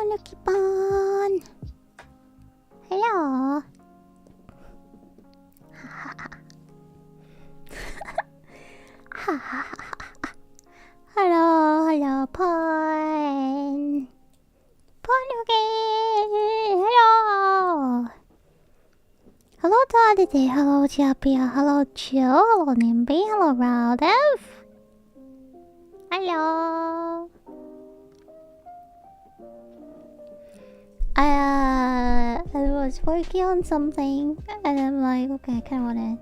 Tanuki pan. Hello. Hello, pan. Tanuki. Hello. Hello, Tadite. Hello, Chapia. Hello, Chill. Hello, Nimby. Hello, Rowdev. Hello. I was working on something and I'm like, okay, I kinda wanna,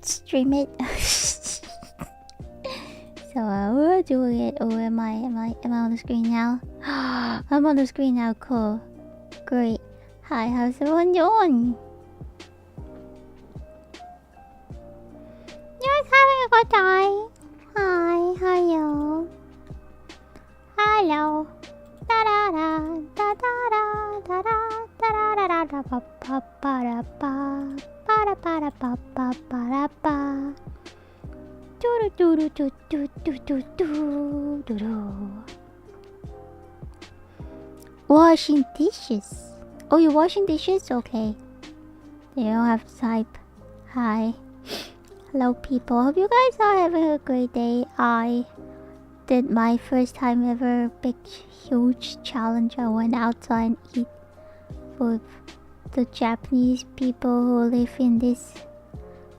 stream it. So we're doing it. Oh, am I on the screen now? I'm on the screen now, cool. Great. Hi, how's everyone doing? You guys having a good time? Hi, how are you? Hello. Da da da da da da da da da da da ba ba ba ba ba da ba ba ba ba. Do do do do do do do do do do. Washing dishes. Oh, you're washing dishes? Okay. You don't have to type. Hi. Hello, people. Hope you guys are having a great day. I did my first time ever big huge challenge. I went outside and eat with the Japanese people who live in this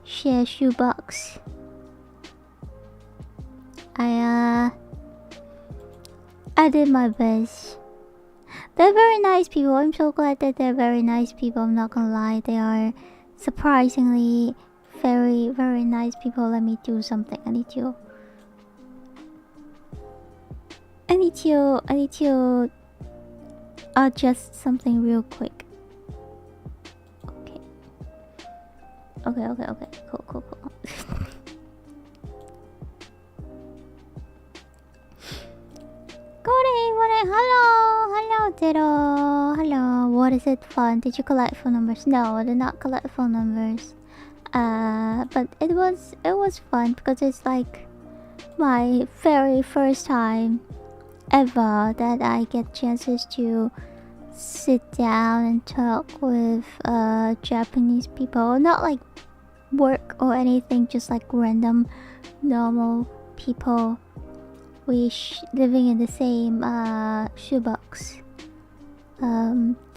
share shoebox. I did my best. They're very nice people. I'm so glad that they're very nice people. I'm not gonna lie, they are surprisingly very, very nice people. Let me do something. I need to adjust something real quick. Okay. Cool. Hello, Ditto. Hello. What is it fun? Did you collect phone numbers? No, I did not collect phone numbers. But it was fun because it's like my very first time ever that I get chances to sit down and talk with Japanese people. Not like work or anything, just like random normal people living in the same shoebox.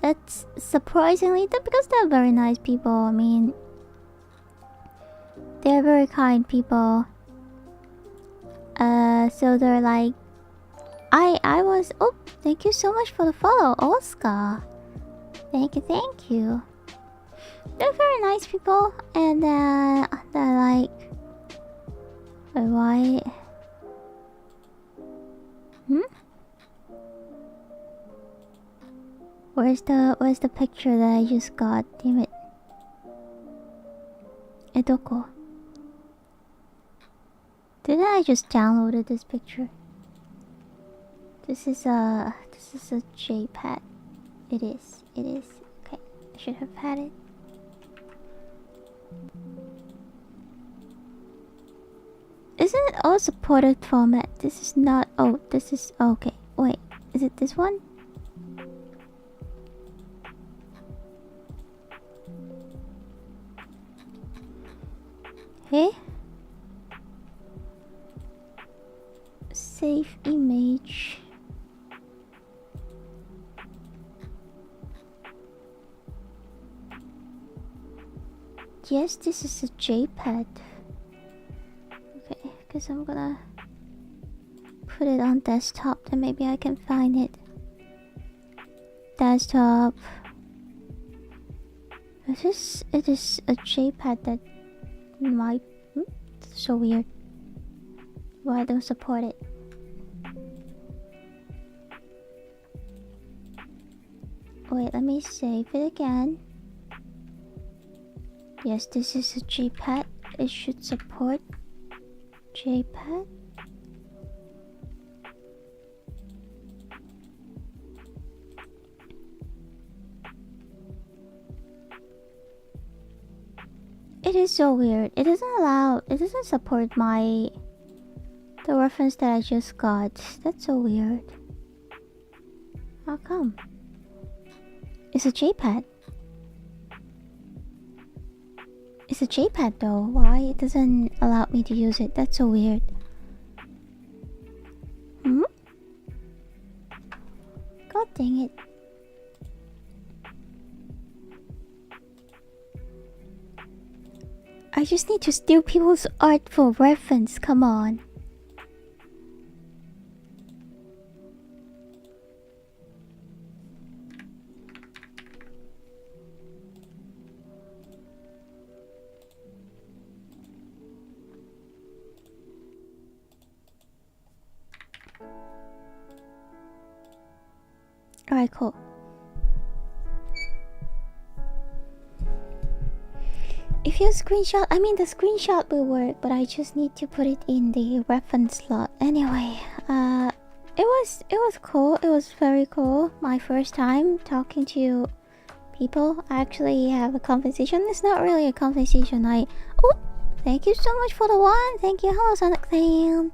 That's surprisingly because they're very nice people. I mean, they're very kind people. So they're like, I was. Oh, thank you so much for the follow, Oscar. Thank you. They're very nice people, and they're like, why? Where's the picture that I just got? Damn it. Edoko. Didn't I just downloaded this picture? This is a JPEG. It is. Okay, I should have had it. Isn't it all supported format? This is not. Oh, this is okay. Wait, is it this one? Hey? Save image. Yes, this is a JPEG. Okay, because I'm gonna put it on desktop, then maybe I can find it. Desktop. It is a JPEG that might. So weird. Why I don't support it? Wait, let me save it again. Yes, this is a JPEG. It should support JPEG. It is so weird. It doesn't support the The reference that I just got. That's so weird. How come? It's a JPEG. It's a JPEG though. Why it doesn't allow me to use it? That's so weird. God dang it. I just need to steal people's art for reference. Come on. Alright, cool. If you screenshot, I mean the screenshot will work, but I just need to put it in the reference slot. Anyway, it was cool. It was very cool. My first time talking to people. I actually have a conversation. It's not really a conversation. Oh, thank you so much for the one. Thank you. Hello, Sonic Fan.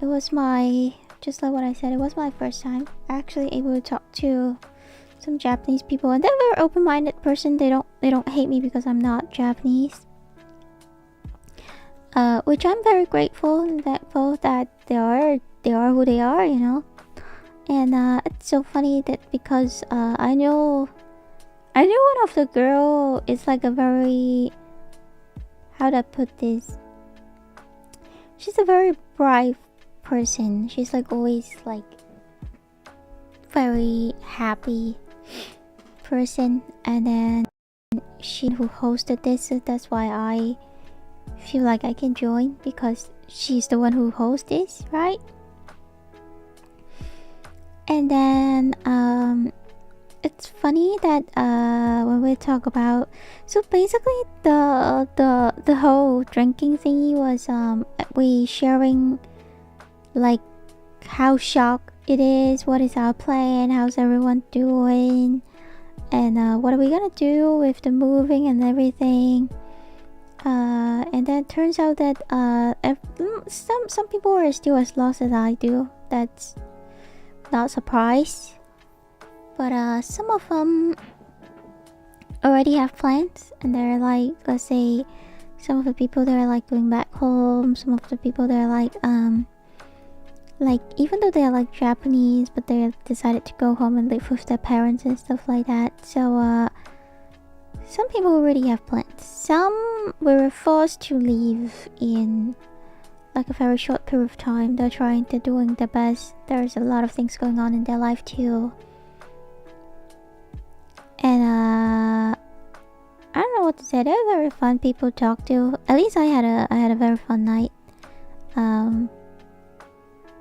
It was my, just like what I said, it was my first time actually able to talk to some Japanese people, and they're a very open-minded person. They don't hate me because I'm not Japanese, which I'm very grateful and thankful that they are who they are, you know. And it's so funny that because I know one of the girl is like a very, how do I put this, she's a very bright person. She's like always like very happy person, and then she who hosted this, so that's why I feel like I can join, because she's the one who hosts this, right? And then it's funny that when we talk about, so basically the whole drinking thingy was we sharing like how shocked it is, what is our plan, how's everyone doing, and what are we gonna do with the moving and everything. And then it turns out that some people are still as lost as I do. That's not surprised, but some of them already have plans, and they're like, let's say some of the people they're like going back home, some of the people they're like even though they're like Japanese, but they decided to go home and live with their parents and stuff like that. So some people already have plans. Some were forced to leave in like a very short period of time. They're doing their best. There's a lot of things going on in their life too. And I don't know what to say. They're very fun people to talk to. At least I had a very fun night.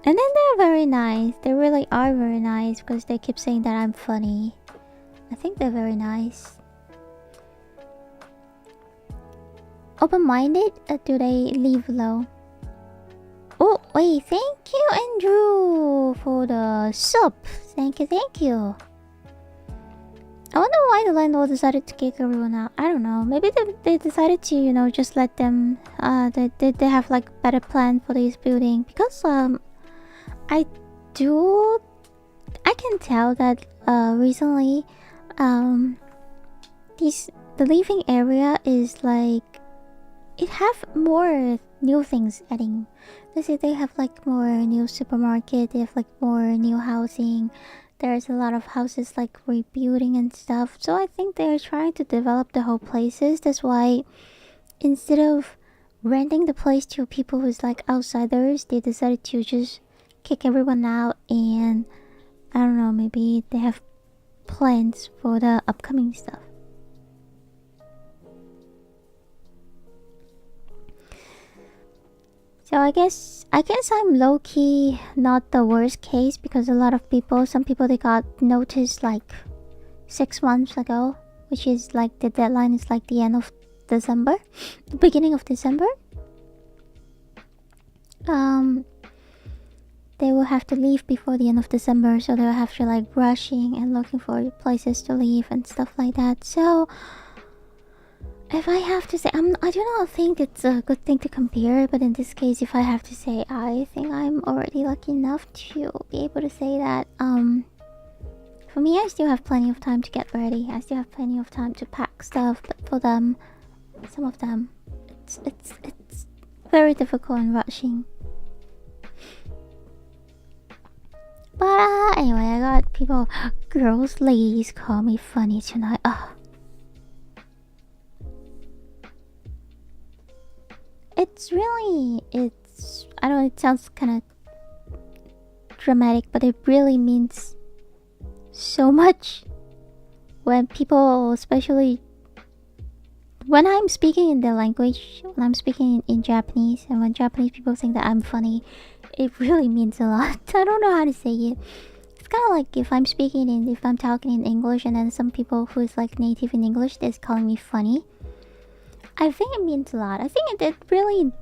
And then they're very nice. They really are very nice because they keep saying that I'm funny. I think they're very nice. Open-minded? Do they leave low? Oh, wait. Thank you, Andrew, for the sub. Thank you. I wonder why the landlord decided to kick everyone out. I don't know. Maybe they decided to, you know, just let them... They have like better plan for this building. Because I can tell that recently the living area is like, it have more new things adding. Let's say they have like more new supermarket, they have like more new housing. There's a lot of houses like rebuilding and stuff. So I think they're trying to develop the whole places. That's why instead of renting the place to people who's like outsiders, they decided to just kick everyone out. And I don't know, maybe they have plans for the upcoming stuff. So I guess I'm low-key not the worst case, because a lot of people, some people, they got noticed like 6 months ago, which is like the deadline is like the end of December, the beginning of December. They will have to leave before the end of December, so they'll have to like rushing and looking for places to leave and stuff like that. So If I have to say, I do not think it's a good thing to compare, but in this case, if I have to say, I think I'm already lucky enough to be able to say that, for me, I still have plenty of time to get ready. I still have plenty of time to pack stuff, but for them, some of them, it's very difficult and rushing. But anyway, I got people, girls, ladies call me funny tonight. It's really, I don't know, it sounds kind of dramatic, but it really means so much when people, especially when I'm speaking in their language, when I'm speaking in Japanese, and when Japanese people think that I'm funny, it really means a lot. I don't know how to say it. It's kind of like if I'm talking in English, and then some people who is like native in English is calling me funny. I think it means a lot. I think it really,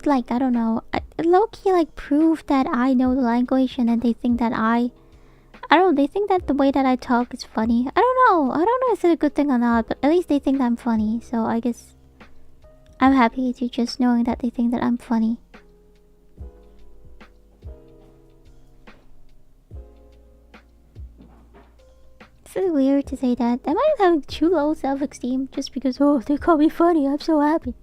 like, I don't know, low-key like proof that I know the language, and then they think that they think that the way that I talk is funny. I don't know if it's a good thing or not, but at least they think I'm funny, so I guess I'm happy to just knowing that they think that I'm funny. It's weird to say that. Am I having too low self-esteem just because, oh, they call me funny, I'm so happy.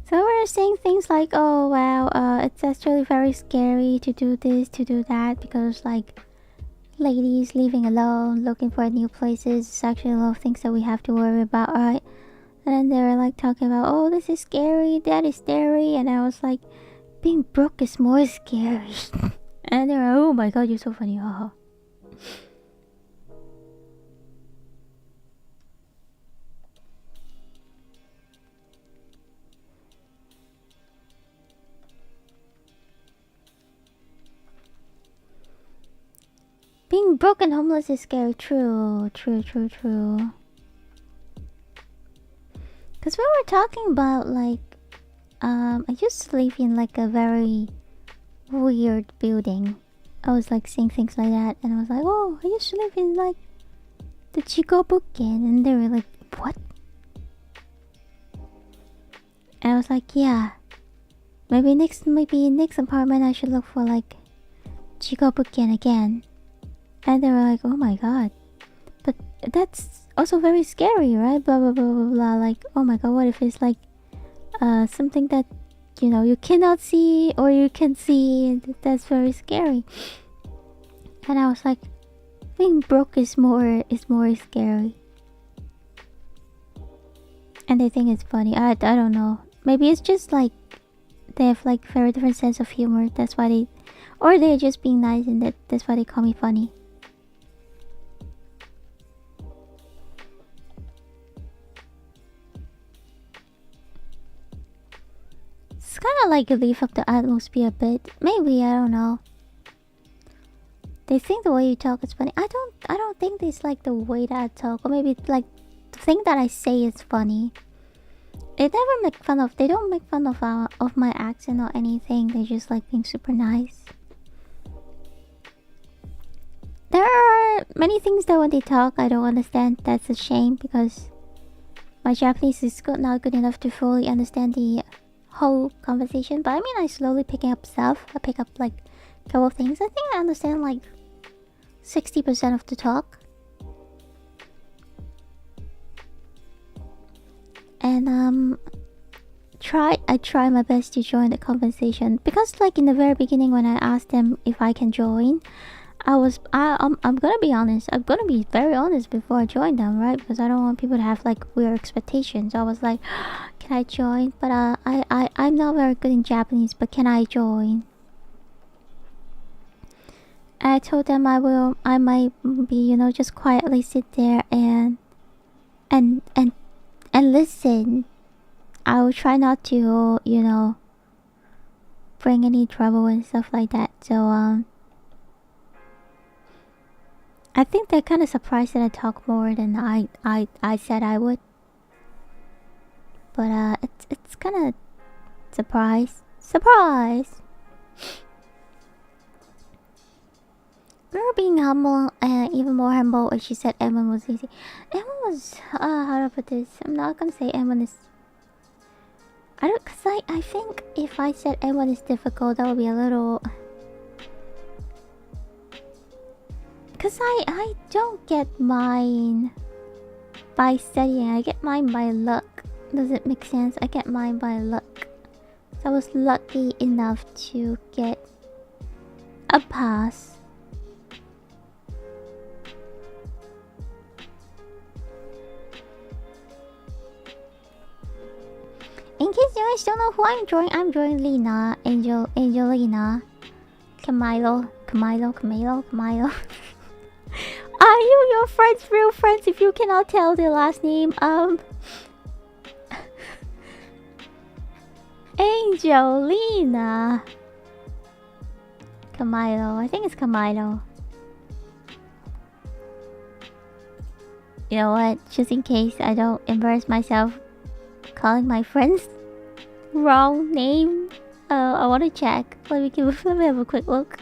So we're saying things like, oh wow, it's actually very scary to do this, to do that, because like ladies leaving alone, looking for new places, it's actually a lot of things that we have to worry about, right? And then they were like talking about, oh, this is scary, that is scary, and I was like, being broke is more scary. And they were like, oh my god, you're so funny, haha. Being broke and homeless is scary. True. Because we were talking about like, I used to live in like a very weird building. I was like saying things like that, and I was like, oh, I used to live in like the Chigobuken, and they were like, what? And I was like, yeah, maybe next apartment I should look for like Chigobuken again. And they were like, oh my god, but that's also very scary, right? Blah blah blah blah blah. Like, oh my god, what if it's like something that, you know, you cannot see or you can see? That's very scary. And I was like, being broke is more scary. And they think it's funny. I don't know. Maybe it's just like they have like very different sense of humor. That's why they're just being nice, and that's why they call me funny. It's kind of like you leave up the atmosphere a bit. Maybe, I don't know. They think the way you talk is funny. I don't think it's like the way that I talk, or maybe it's like the thing that I say is funny. They don't make fun of my accent or anything. They just like being super nice. There are many things that when they talk I don't understand. That's a shame, because my Japanese is not good enough to fully understand the whole conversation. But I mean, I slowly picking up stuff. I pick up like a couple of things. I think I understand like 60% of the talk. And I try my best to join the conversation, because like in the very beginning when I asked them if I can join, I'm gonna be honest. I'm gonna be very honest before I join them, right? Because I don't want people to have like weird expectations. I was like, can I join? But I'm not very good in Japanese, but can I join? I told them I might be, you know, just quietly sit there and listen. I will try not to, you know, bring any trouble and stuff like that. So I think they're kind of surprised that I talk more than I said I would. But it's kind of surprise. We were being humble, even more humble when she said Edwin was easy. Edwin was, how to put this? I'm not gonna say Edwin is... I think if I said Edwin is difficult, that would be a little... Cause I don't get mine by studying, I get mine by luck. Does it make sense? I get mine by luck. So I was lucky enough to get a pass. In case you guys don't know who I'm drawing Lena, Angelina, Camilo. Are you your friends, real friends, if you cannot tell the last name? Angelina. Camilo, I think it's Camilo. You know what? Just in case I don't embarrass myself calling my friends wrong name. I want to check. Let me have a quick look.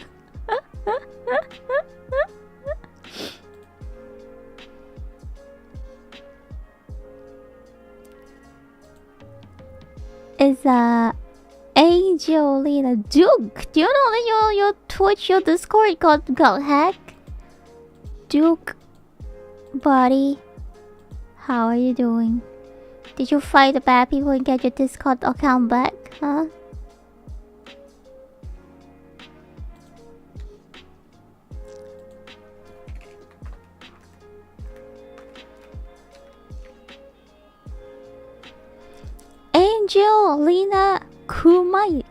It's Angelina Duke. Do you know that your Twitch, your Discord got hacked? Duke, buddy, how are you doing? Did you fight the bad people and get your Discord account back? Huh? Angelina Kumalo.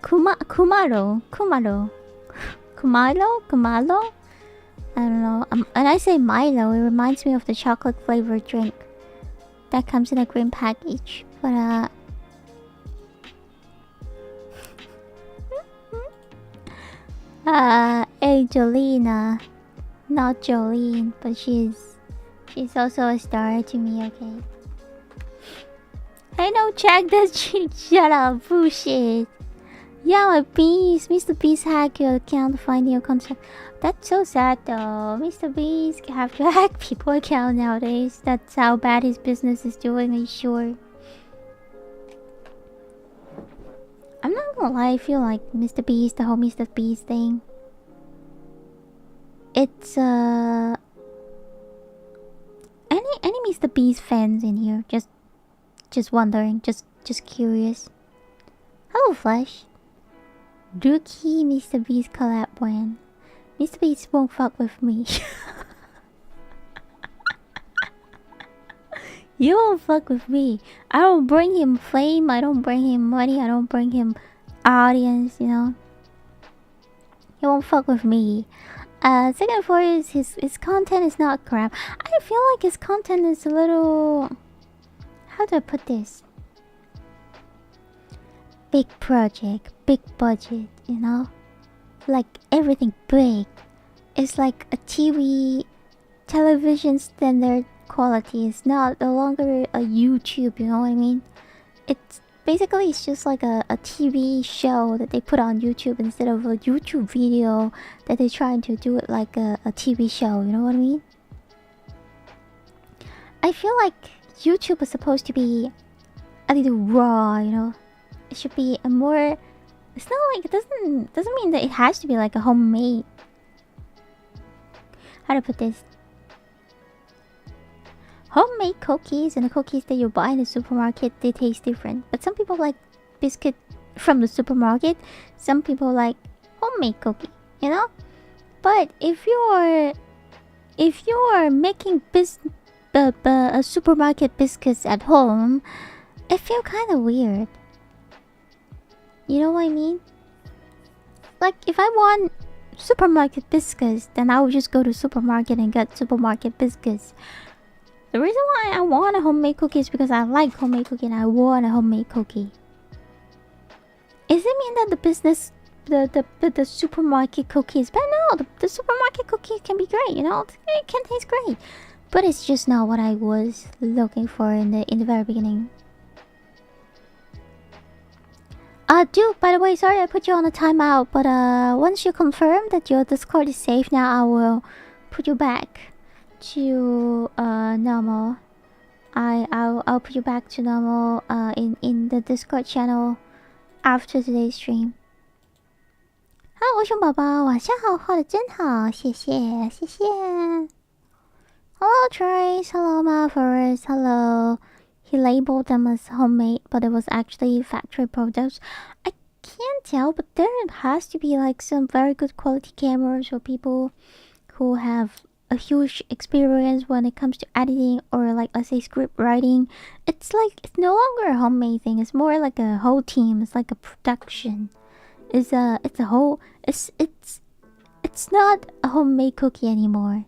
I don't know. When I say Milo, it reminds me of the chocolate flavored drink that comes in a green package. But Angelina, not Jolene, but she's also a star to me. Okay. I know Jack does cheat. Shut up, bullshit. Yeah, my Beast. Mr. Beast hacked your account to find your contact. That's so sad though. Mr. Beast have to hack people's account nowadays. That's how bad his business is doing, are you sure? I'm not gonna lie, I feel like Mr. Beast, the whole Mr. Beast thing. It's any Mr. Beast fans in here? Just wondering, just curious. Hello, Flesh. Ruki, Mr. Beast collab when? Mr. Beast won't fuck with me. You won't fuck with me. I don't bring him fame, I don't bring him money, I don't bring him audience, you know. He won't fuck with me. Second for is his content is not crap. I feel like his content is a little... How do I put this? Big project, big budget, you know? Like everything big. It's like a television standard quality. It's no longer a YouTube, you know what I mean? It's just like a TV show that they put on YouTube instead of a YouTube video that they're trying to do it like a TV show, you know what I mean? I feel like YouTube is supposed to be a little raw, you know. It should be a more... It's not like... It doesn't mean that it has to be like a homemade... How to put this? Homemade cookies and the cookies that you buy in the supermarket, they taste different. But some people like biscuit from the supermarket. Some people like homemade cookie, you know. But if you're making supermarket biscuits at home, it feels kind of weird. You know what I mean? Like if I want supermarket biscuits, then I would just go to supermarket and get supermarket biscuits. The reason why I want a homemade cookie is because I like homemade cookie and I want a homemade cookie. Does it mean that the business, the supermarket cookie is bad? No, the supermarket cookie can be great, you know? It can taste great. But it's just not what I was looking for in the very beginning. Dude, by the way, sorry I put you on a timeout, but once you confirm that your Discord is safe now, I will put you back to normal. I'll put you back to normal in the Discord channel after today's stream. Hello, 熊宝宝，晚上好，画的真好，谢谢谢谢。Hello Trace, hello Marvelous, hello. He labeled them as homemade, but it was actually factory products. I can't tell, but there has to be like some very good quality cameras or people who have a huge experience when it comes to editing or like let's say script writing. It's like it's no longer a homemade thing. It's more like a whole team. It's like a production. It's a whole. It's not a homemade cookie anymore.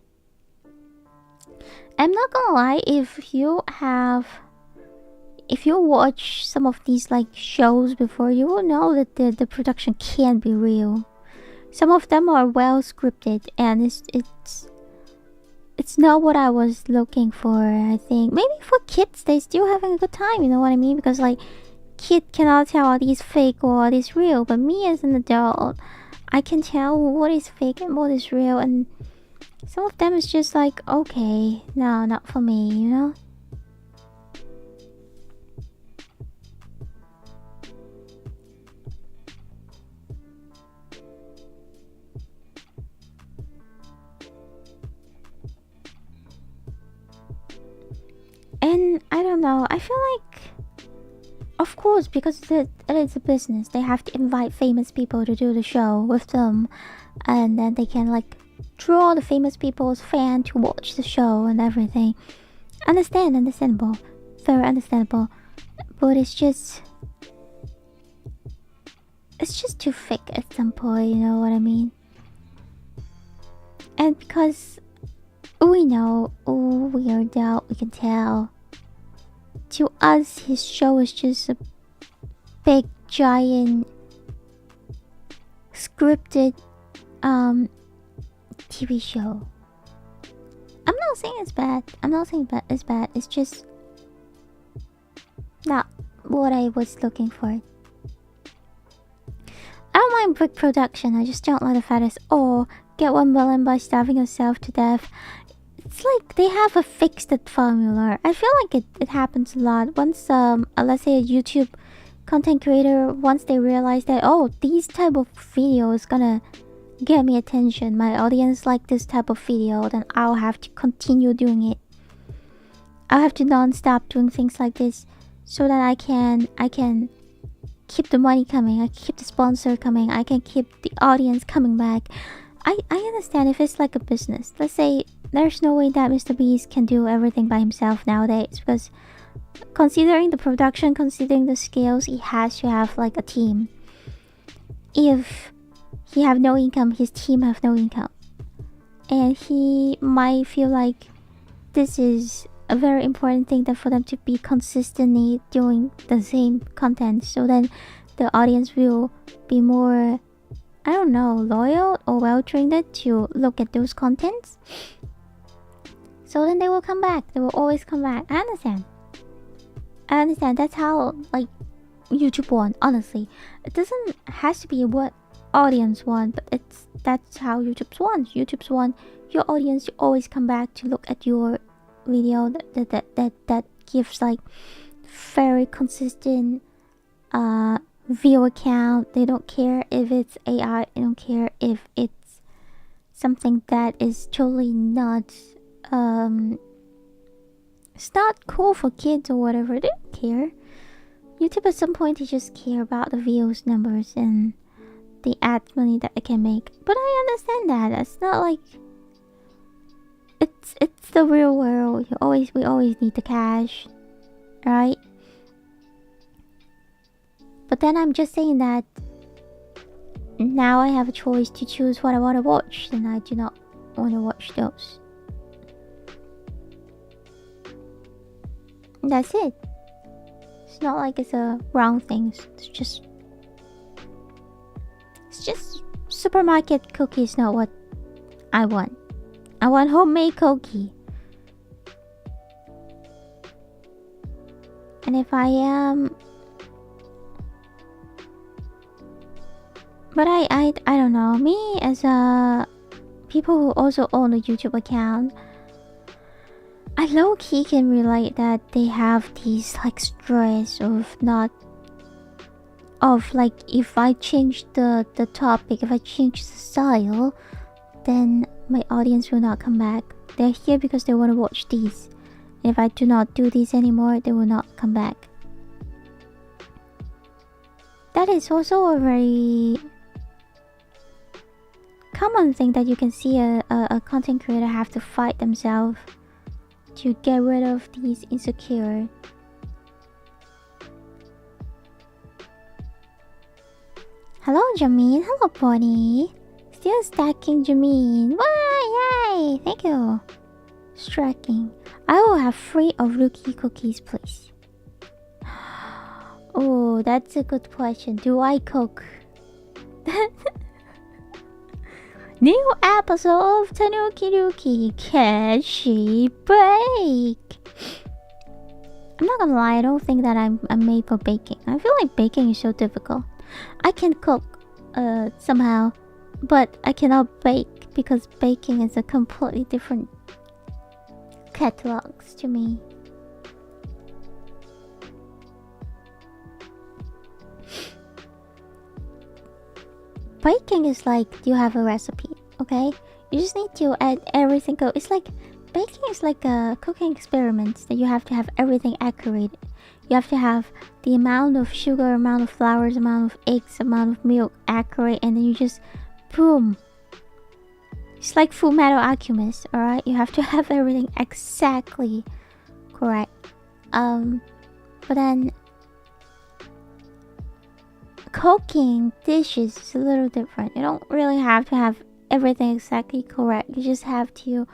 I'm not gonna lie. If you watch some of these like shows before, you will know that the production can't be real. Some of them are well scripted, and it's not what I was looking for. I think maybe for kids, they still having a good time. You know what I mean? Because like, kid cannot tell what is fake or what is real. But me as an adult, I can tell what is fake and what is real. And some of them is just like, okay, no, not for me. You know. And I don't know, I feel like, of course, because it is a business, they have to invite famous people to do the show with them. And then they can like draw the famous people's fan to watch the show and everything. Understandable. Very understandable. But it's just too fake at some point, you know what I mean? And because we know, weird out, we can tell. To us, his show is just a big, giant, scripted, TV show. I'm not saying it's bad. It's bad. It's just not what I was looking for. I don't mind big production. I just don't like the fact is, get 1 million by starving yourself to death. It's like they have a fixed formula. I feel like it happens a lot. Once let's say a YouTube content creator, once they realize that these type of video is gonna get me attention, my audience like this type of video, then I'll have to continue doing it. I'll have to non-stop doing things like this so that I can keep the money coming, I can keep the sponsor coming, I can keep the audience coming back. I understand if it's like a business. Let's say there's no way that Mr. Beast can do everything by himself nowadays, because considering the production, considering the skills, he has to have like a team. If he have no income, his team have no income, and he might feel like this is a very important thing that for them to be consistently doing the same content, so then the audience will be more, I don't know, loyal or well trained to look at those contents. So then they will come back. They will always come back. I understand. That's how like YouTube want. Honestly, it doesn't has to be what audience want, but that's how YouTube's want. YouTube's want your audience to always come back to look at your video that gives like very consistent viewer count. They don't care if it's AI. They don't care if it's something that is totally not it's not cool for kids or whatever. They don't care. YouTube at some point they just care about the views numbers and the ad money that it can make. But I understand that. It's not like it's the real world. We always need the cash, right? But then I'm just saying that now I have a choice to choose what I want to watch, and I do not want to watch those. And that's it. It's not like it's a wrong thing. It's just supermarket cookies. Not what I want. I want homemade cookie. And if I am But I don't know. Me as a people who also own a YouTube account, I low-key can relate that they have these like stress of not of like if I change the topic, if I change the style, then my audience will not come back. They're here because they want to watch these. If I do not do these anymore, they will not come back. That is also a very common thing that you can see a content creator have to fight themselves to get rid of these insecure. Hello Jameen, hello Bonnie. Still stacking Jameen. Why, yay, thank you. Striking. I will have 3 of Ruki cookies, please. Oh, that's a good question. Do I cook? New episode of Tanuki Ruki. Can she bake? I'm not gonna lie, I don't think that I'm made for baking. I feel like baking is so difficult. I can cook somehow, but I cannot bake because baking is a completely different catalogs to me. Baking is like you have a recipe, okay? You just need to add everything. It's like baking is like a cooking experiment that you have to have everything accurate. You have to have the amount of sugar, amount of flours, amount of eggs, amount of milk accurate, and then you just boom. It's like Full Metal Alchemist, alright? You have to have everything exactly correct. But then cooking dishes is a little different. You don't really have to have everything exactly correct. You just have to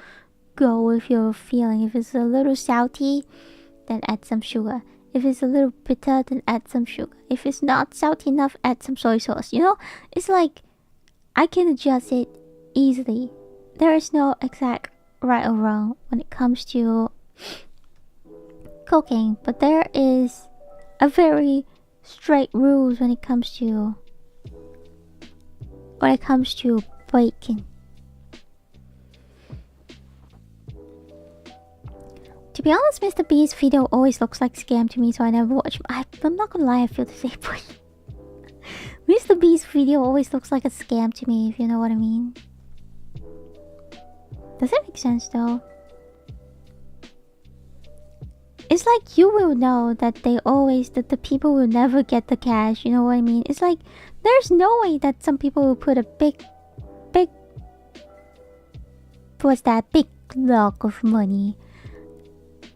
go with your feeling. If it's a little salty, then add some sugar. If it's a little bitter, then add some sugar. If it's not salty enough, add some soy sauce. You know, it's like I can adjust it easily. There is no exact right or wrong when it comes to cooking, but there is a very straight rules when it comes to baking. To be honest, Mr. B's video always looks like scam to me, so I never watch. I'm not gonna lie, I feel the same way. Mr. B's video always looks like a scam to me, if you know what I mean. Does it make sense though? It's like you will know that the people will never get the cash, you know what I mean? It's like there's no way that some people will put a big block of money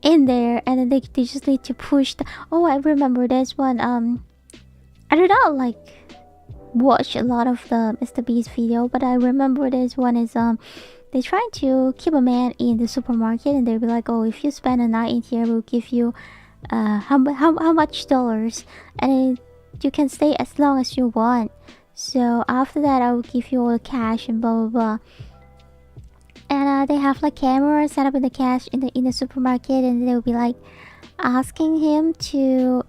in there, and then they just need to push the... Oh, I remember there's one, I do not like watch a lot of the Mr. Beast video, but I remember there's one is they try to keep a man in the supermarket, and they'll be like, oh, if you spend a night in here, we'll give you how much dollars, and you can stay as long as you want. So after that, I will give you all the cash and blah blah blah. And they have like cameras set up in the cash in the supermarket, and they'll be like asking him to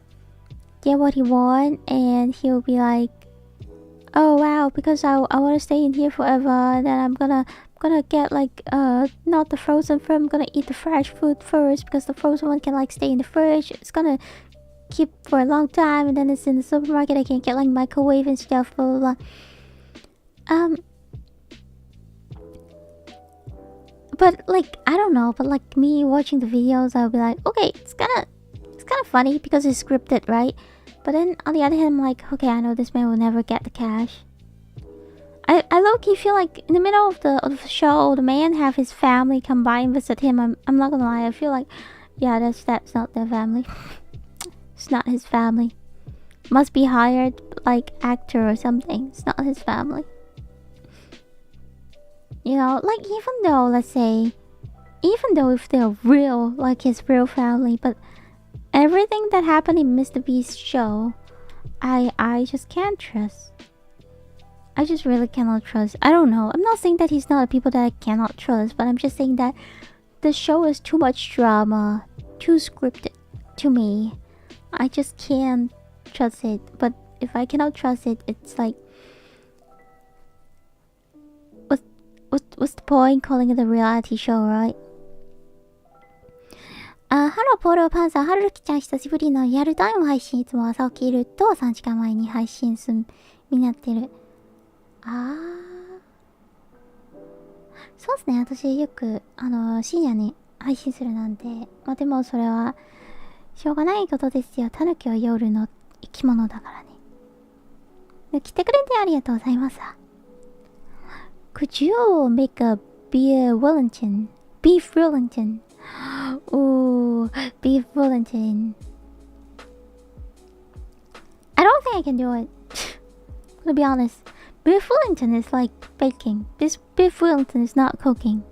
get what he want, and he'll be like, oh wow, because I want to stay in here forever, then I'm gonna get like not the frozen food, I'm gonna eat the fresh food first, because the frozen one can like stay in the fridge, it's gonna keep for a long time, and then it's in the supermarket, I can get like microwave and stuff, blah blah blah. But like I don't know, but like me watching the videos, I'll be like, okay, it's kind of funny because it's scripted, right? But then on the other hand, I'm like, okay, I know this man will never get the cash. I low-key feel like in the middle of the show, the man have his family come by and visit him. I'm not gonna lie, I feel like, yeah, that's not their family. It's not his family. Must be hired like actor or something. It's not his family. You know, like even though, let's say, even though if they're real, like his real family, but everything that happened in Mr. Beast's show, I just can't trust. I just really cannot trust. I don't know. I'm not saying that he's not a people that I cannot trust, but I'm just saying that the show is too much drama, too scripted to me. I just can't trust it. But if I cannot trust it, it's like what's the point calling it a reality show, right? ハローポールパンサー、はるきちゃん久しぶりのリアルタイム配信。いつも朝起きると3時間前に配信するになってる。そうですね。私よく深夜に配信するなんで、まあでもそれはしょうがないことですよ。タヌキは夜の生き物だからね。来てくれてありがとうございます。Could you make a beef Wellington? Beef Wellington. Ooh, beef Wellington. I don't think I can do it. To be honest, beef Wellington is like baking. This beef Wellington is not cooking.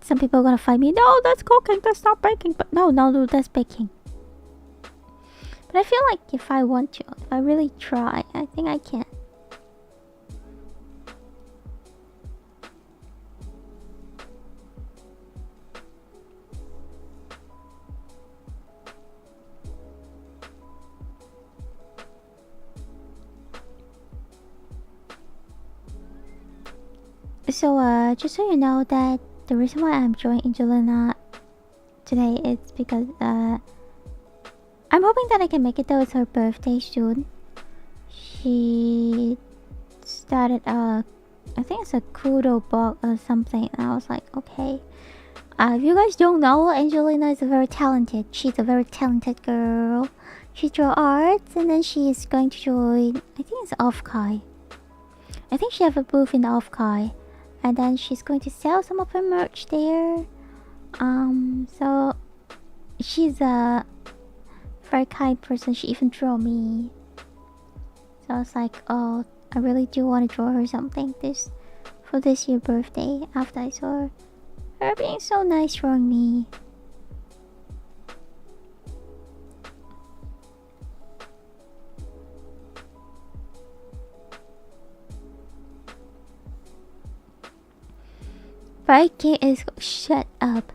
Some people are gonna fight me. No, that's cooking. That's not baking. But no, that's baking. But I feel like if I want to, if I really try, I think I can. So, just so you know that the reason why I'm joining Angelina today is because, I'm hoping that I can make it though. It's her birthday soon. She started I think it's a kudo box or something. And I was like, okay. If you guys don't know, Angelina is she's a very talented girl. She draws arts and then she is going to join, I think it's Offkai. I think she have a booth in the Offkai. And then she's going to sell some of her merch there. So she's a very kind person. She even drew me. So I was like, oh, I really do want to draw her something for this year's birthday. After I saw her being so nice drawing me. Viking is shut up.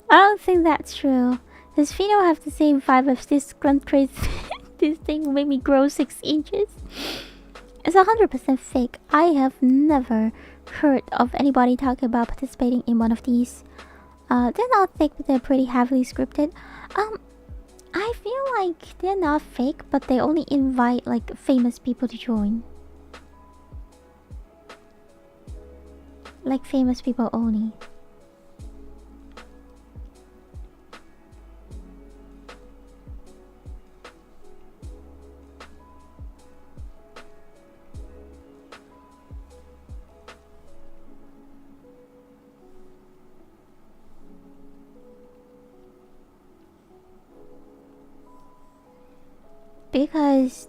I don't think that's true. Does Fino have the same vibe as this country? This thing made me grow 6 inches. It's 100% fake. I have never heard of anybody talking about participating in one of these. They're not fake, but they're pretty heavily scripted. I feel like they're not fake, but they only invite like famous people to join. Like famous people only. Because,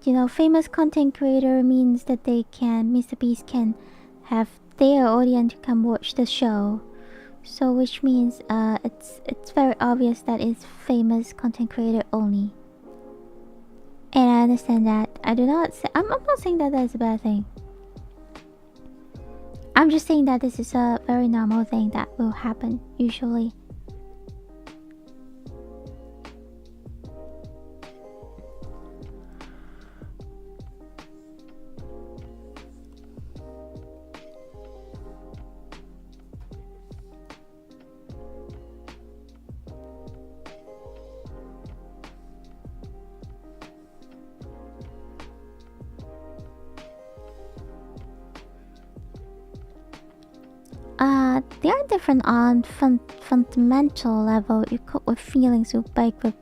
you know, famous content creator means that Mr. Beast can have their audience come watch the show. So which means it's very obvious that it's famous content creator only. And I understand that. I'm not saying that that's a bad thing. I'm just saying that this is a very normal thing that will happen usually. They are different on fundamental level. You cook with feelings, you bake with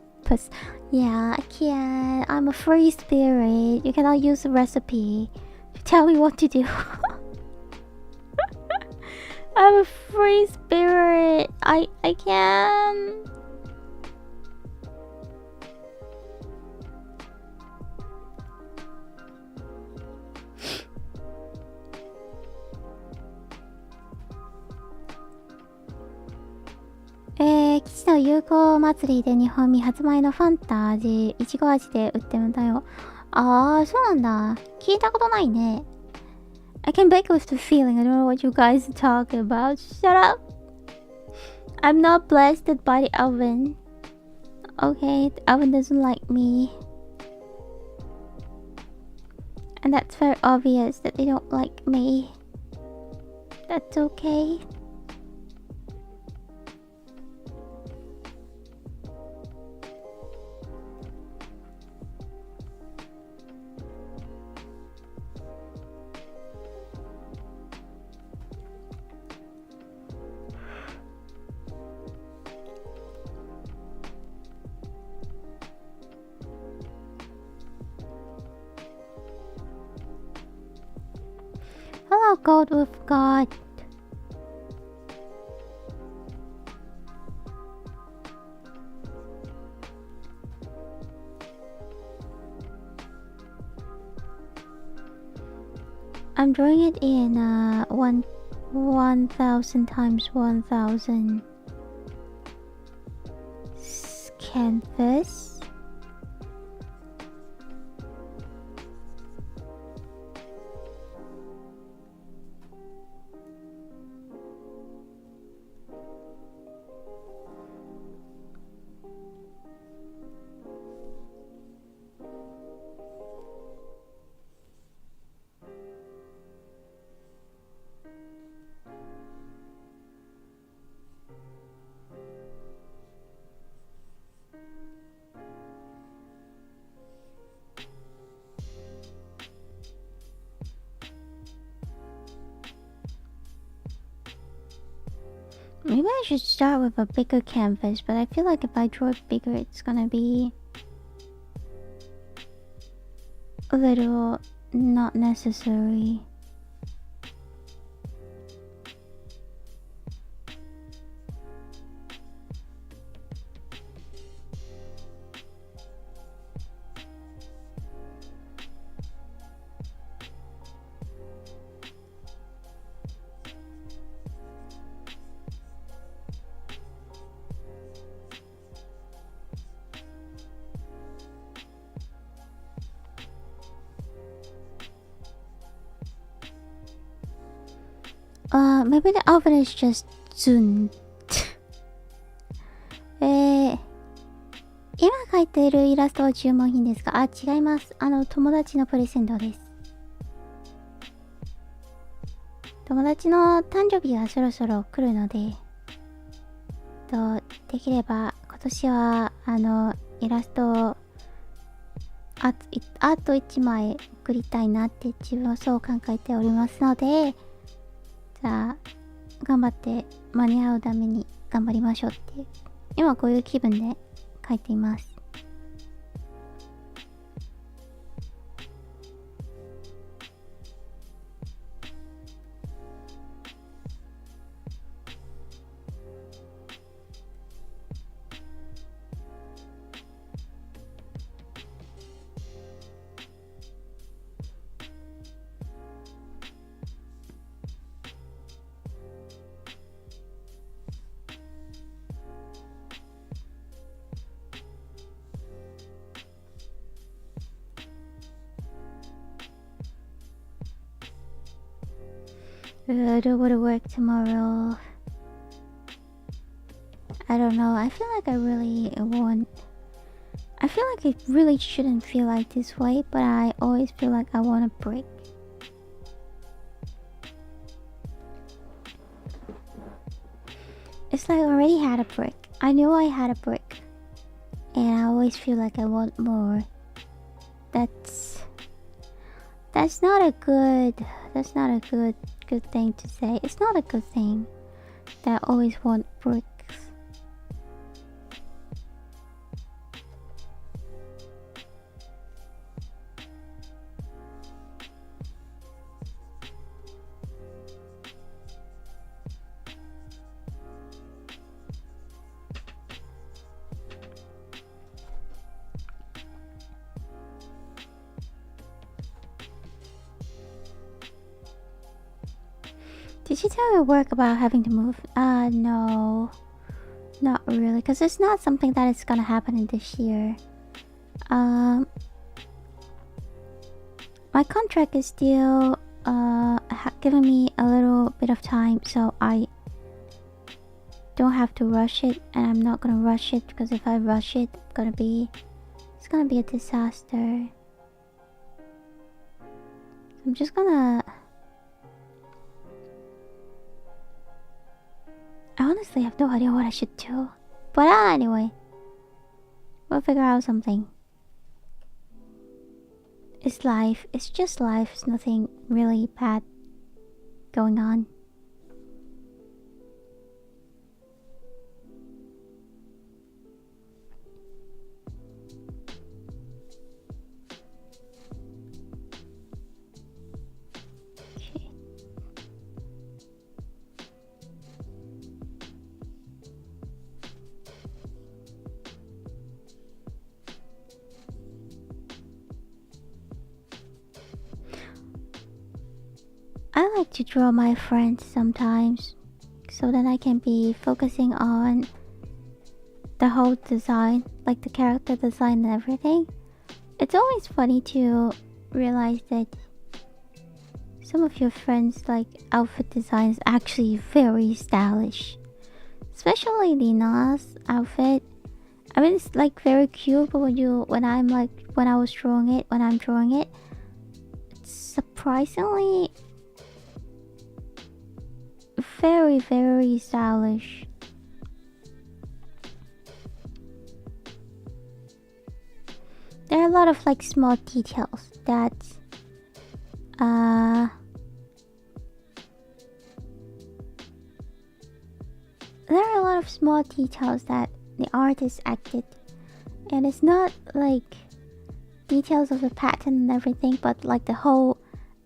yeah, I can't. I'm a free spirit. You cannot use a recipe to tell me what to do. I'm a free spirit. I can.基地の友好祭りで日本未発売のファンタ味、いちご味で売ってるんだよ。そうなんだ。聞いたことないね。I can bake with the feeling. I don't know what you guys are talking about. Shut up. I'm not blasted by the oven. Okay, the oven doesn't like me. And that's very obvious that they don't like me. That's okay. Hello, God with God. I'm drawing it in 1000 times 1000 canvas. Maybe I should start with a bigger canvas, but I feel like if I draw it bigger, it's gonna be a little not necessary. Maybe the oven is just soon. 今描いているイラストは注文品ですか？あ、違います。友達のプレゼントです。友達の誕生日がそろそろ来るので、できれば今年はイラストをアート1枚送りたいなって自分はそう考えておりますので、じゃあ頑張って間に合うために頑張りましょうっていう、今こういう気分で書いています。I don't want to work tomorrow. I don't know. I feel like I really shouldn't feel like this way, but I always feel like I want a break. It's like I already had a break. I knew I had a break. And I always feel like I want more. That's not a good thing to say. It's not a good thing that I always want breaks. Did you tell your work about having to move? No. Not really, because it's not something that is gonna happen in this year. My contract is still giving me a little bit of time, so I don't have to rush it, and I'm not gonna rush it, because if I rush it, it's gonna be a disaster. I'm just gonna... I honestly have no idea what I should do. But anyway, we'll figure out something. It's life. It's just life. It's nothing really bad going on. I like to draw my friends sometimes, so that I can be focusing on the whole design, like the character design and everything. It's always funny to realize that some of your friends' like outfit design is actually very stylish. Especially Lina's outfit. I mean, it's like very cute, but when I'm drawing it, it's surprisingly very, very stylish. There are a lot of like small details that the artist acted, and it's not like details of the pattern and everything, but like the whole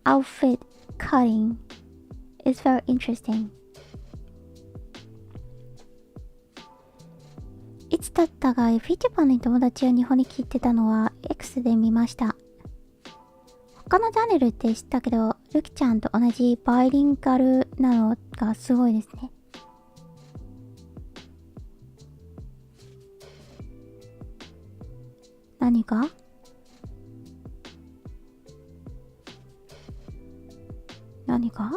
outfit cutting is very interesting. いつだったか vtuber の友達が日本に来てたのは X で見ました。他のチャンネルって知ったけど、ルキちゃんと同じバイリンガルなのがすごいですね。何が？何が？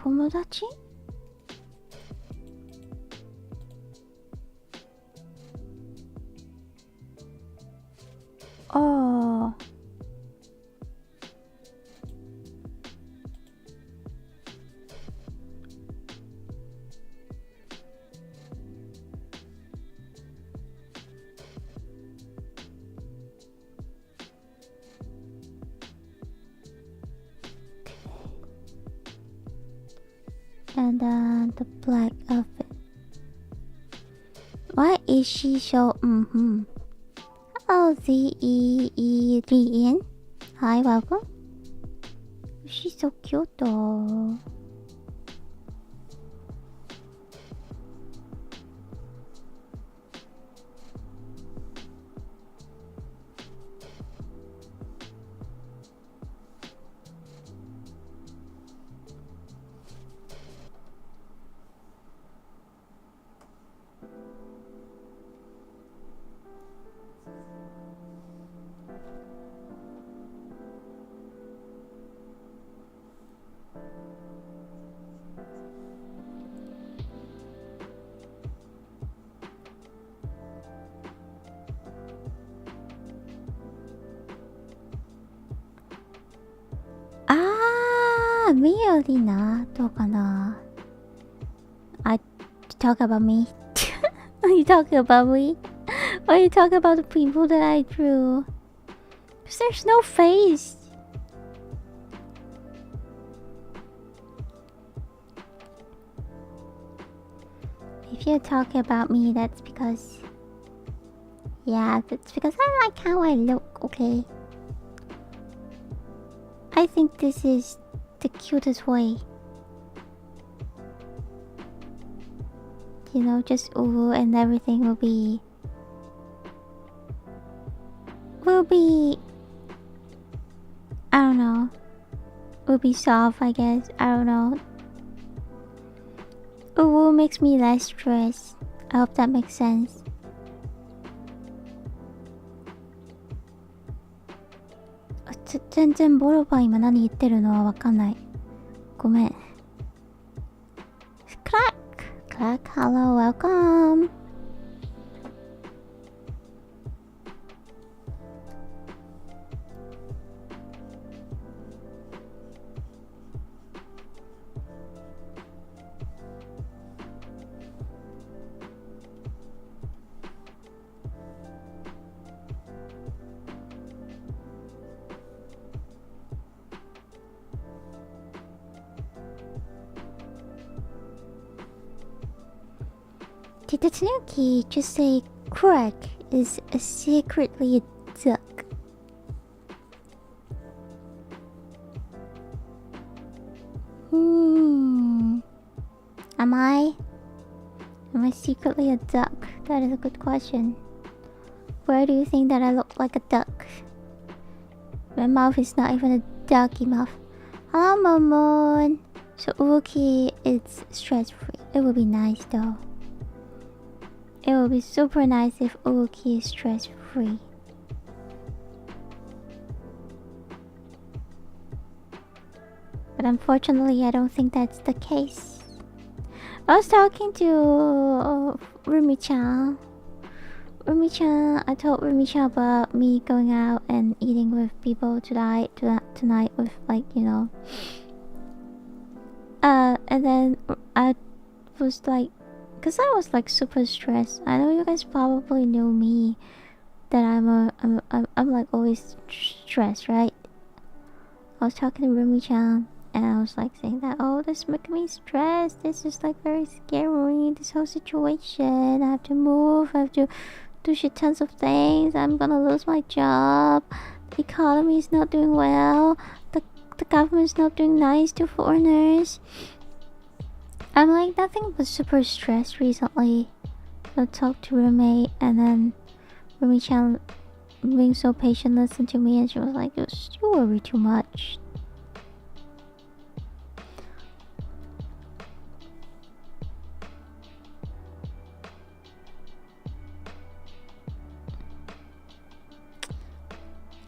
友達？ああ。And then the black outfit. Why is she so... Hello, Z-E-E-D-N. Hi, welcome. She's so cute though. Really な、どうかな。You talk about me? Are you talking about me? Or are you talking about the people that I drew? Because there's no face. If you're talking about me, that's because... Yeah, that's because I like how I look, okay? I think this is the cutest way. You know, just uwu and everything will be... I don't know. Will be soft, I guess. I don't know. Uwu makes me less stressed. I hope that makes sense. Oh, 全然ボロバ今何言ってるのはわかんない。ごめん。クラック Hello, welcome. Did the Tanuki just say Craig is secretly a duck? Am I? Am I secretly a duck? That is a good question. Where do you think that I look like a duck? My mouth is not even a ducky mouth. Hello, Momon. So Ruki is stress-free. It would be nice though. It would be super nice if Ruki is stress-free. But unfortunately, I don't think that's the case. I was talking to Rumi-chan. I told Rumi-chan about me going out and eating with people tonight with, like, you know. And then I was like, cause I was like super stressed. I know you guys probably know me, that I'm like always stressed, right? I was talking to Rumi-chan and I was like saying that, oh, this making me stressed. This is like very scary. This whole situation. I have to move. I have to do shit tons of things. I'm gonna lose my job. The economy is not doing well. The government's not doing nice to foreigners. I'm like nothing but super stressed recently. I talked to roommate and then Rumi-chan being so patient listened to me and she was like, you worry too much.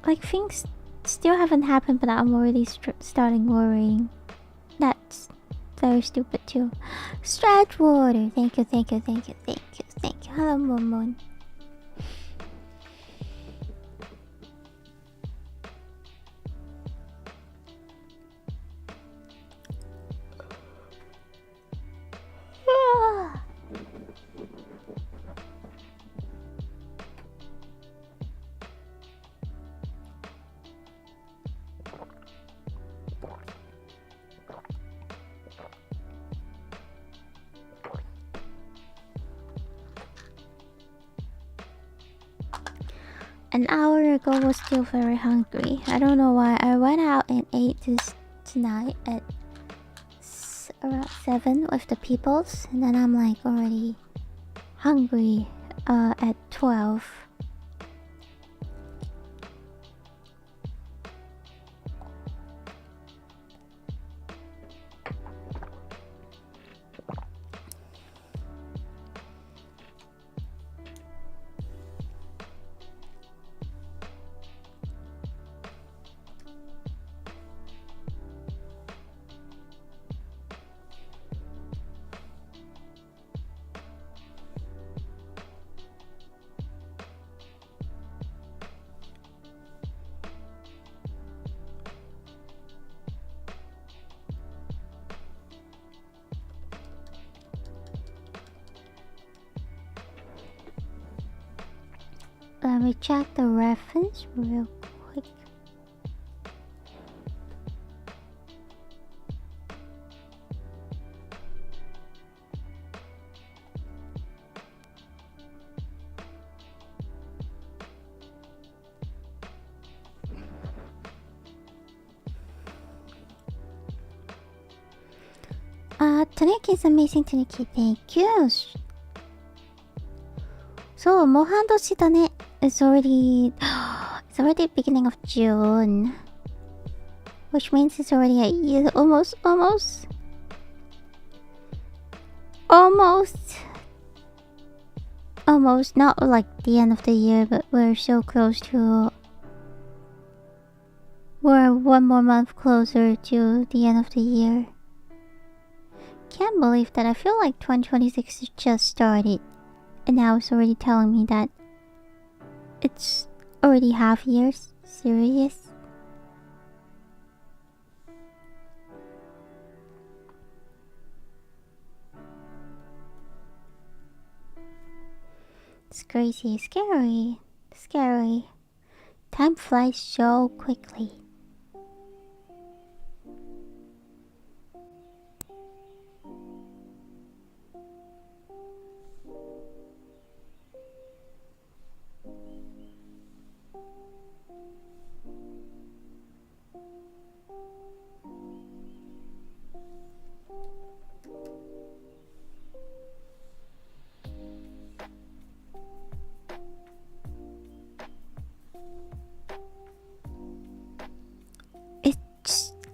Like things still haven't happened but I'm already starting worrying. That's very stupid too. Stretch water. Thank you. Hello, Momon. An hour ago was still very hungry. I don't know why. I went out and ate this tonight at around 7 with the peoples, and then I'm like already hungry at 12. Let me check the reference real quick. Tanuki is amazing, Tanuki. Thank you. So, もう半年だね。It's already beginning of June, which means it's already a year, almost, not like the end of the year, but we're so close to, we're one more month closer to the end of the year. can't believe that. I feel like 2026 has just started. And now it's already telling me that it's already half years. Serious? It's crazy, scary, scary. Time flies so quickly.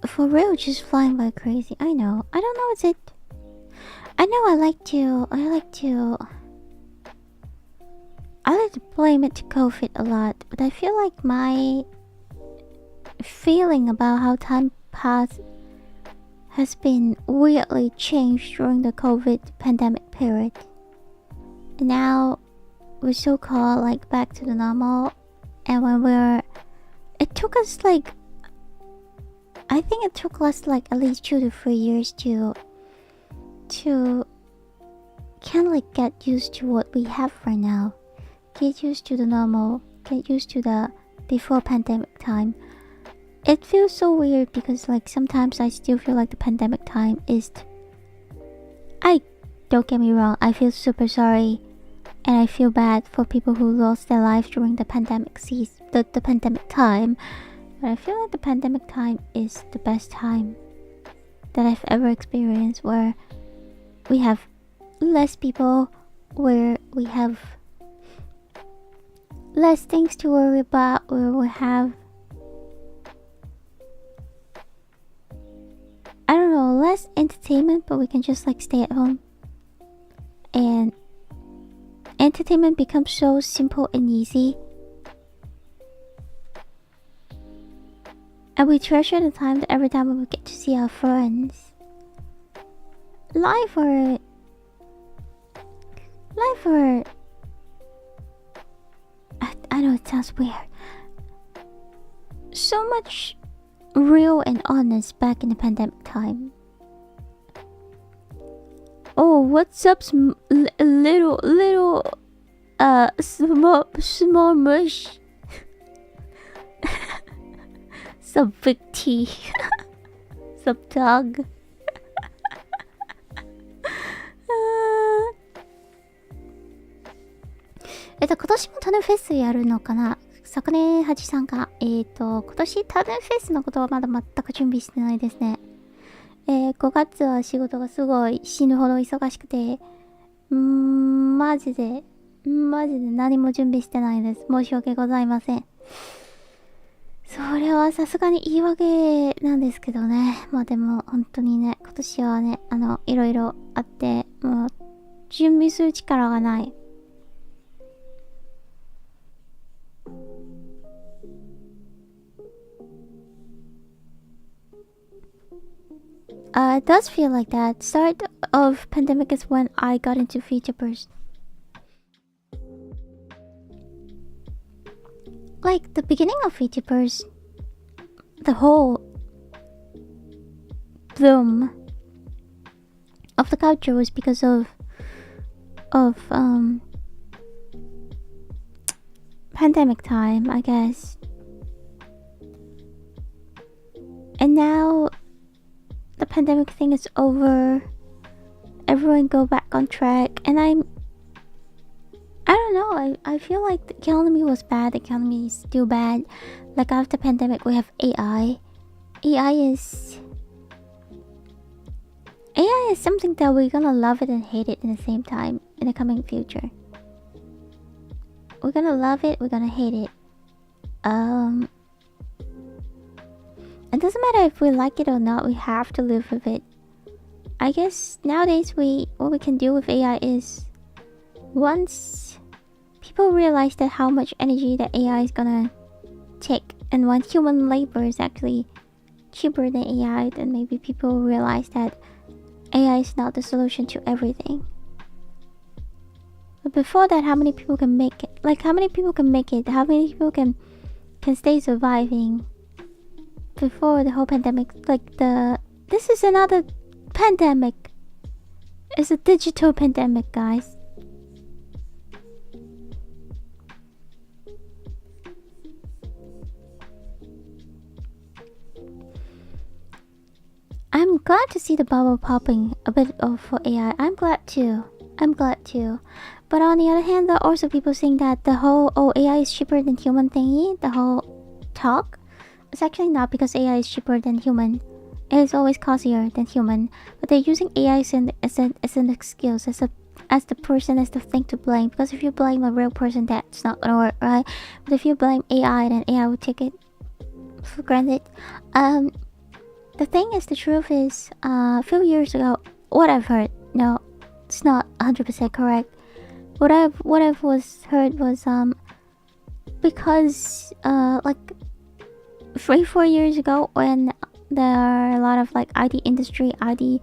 For real, just flying by crazy. I know. I don't know, is it? I know I like to blame it to COVID a lot, but I feel like my feeling about how time passed has been weirdly changed during the COVID pandemic period. And now we're so-called like back to the normal, and it took us like, I think it took us like at least 2 to 3 years to kind of like get used to what we have right now. Get used to the normal, get used to the before pandemic time. It feels so weird because like sometimes I still feel like the pandemic time is... Don't get me wrong, I feel super sorry and I feel bad for people who lost their lives during the pandemic the pandemic time. But I feel like the pandemic time is the best time that I've ever experienced, where we have less people, where we have less things to worry about, where we have, I don't know, less entertainment, but we can just like stay at home. And entertainment becomes so simple and easy. And we treasure the time that every time we get to see our friends. Life were I know it sounds weird. So much real and honest back in the pandemic time. Oh, what's up, little small mush? Sup, big T. Sup, dog. 今年もタヌフェスやるのかな。昨年ハチさんが今年タヌフェスのことはまだ全く準備してないですね。5月は仕事がすごい死ぬほど忙しくて、マジで何も準備してないです。申し訳ございません。それはさすがに言い訳なんですけどね。まあでも本当にね、今年はね、いろいろあって、もう準備する力がない。It does feel like that. Start of pandemic is when I got into VTubers. Like the beginning of VTubers, the whole boom of the culture was because of pandemic time, I guess. And now the pandemic thing is over. Everyone go back on track, and I don't know, I feel like the economy was bad, the economy is still bad. Like after pandemic we have AI. AI is something that we're gonna love it and hate it in the same time in the coming future. We're gonna love it, we're gonna hate it. It doesn't matter if we like it or not, we have to live with it. I guess nowadays what we can do with AI is, once people realize that how much energy that AI is gonna take, and once human labor is actually cheaper than AI, then maybe people realize that AI is not the solution to everything. But before that, how many people can make it? Like, how many people can make it? How many people can stay surviving? Before the whole pandemic, this is another pandemic. It's a digital pandemic, guys. I'm glad to see the bubble popping a bit for AI. I'm glad too. But on the other hand, there are also people saying that the whole AI is cheaper than human thingy, the whole talk, it's actually not, because AI is cheaper than human. It is always costlier than human. But they're using AI as an excuse, as the person, as the thing to blame. Because if you blame a real person, that's not gonna work, right? But if you blame AI, then AI will take it for granted. The thing is, the truth is, a few years ago, what I've heard, no, it's not 100% correct. What I've heard was because like 3-4 years ago, when there are a lot of like IT industry, IT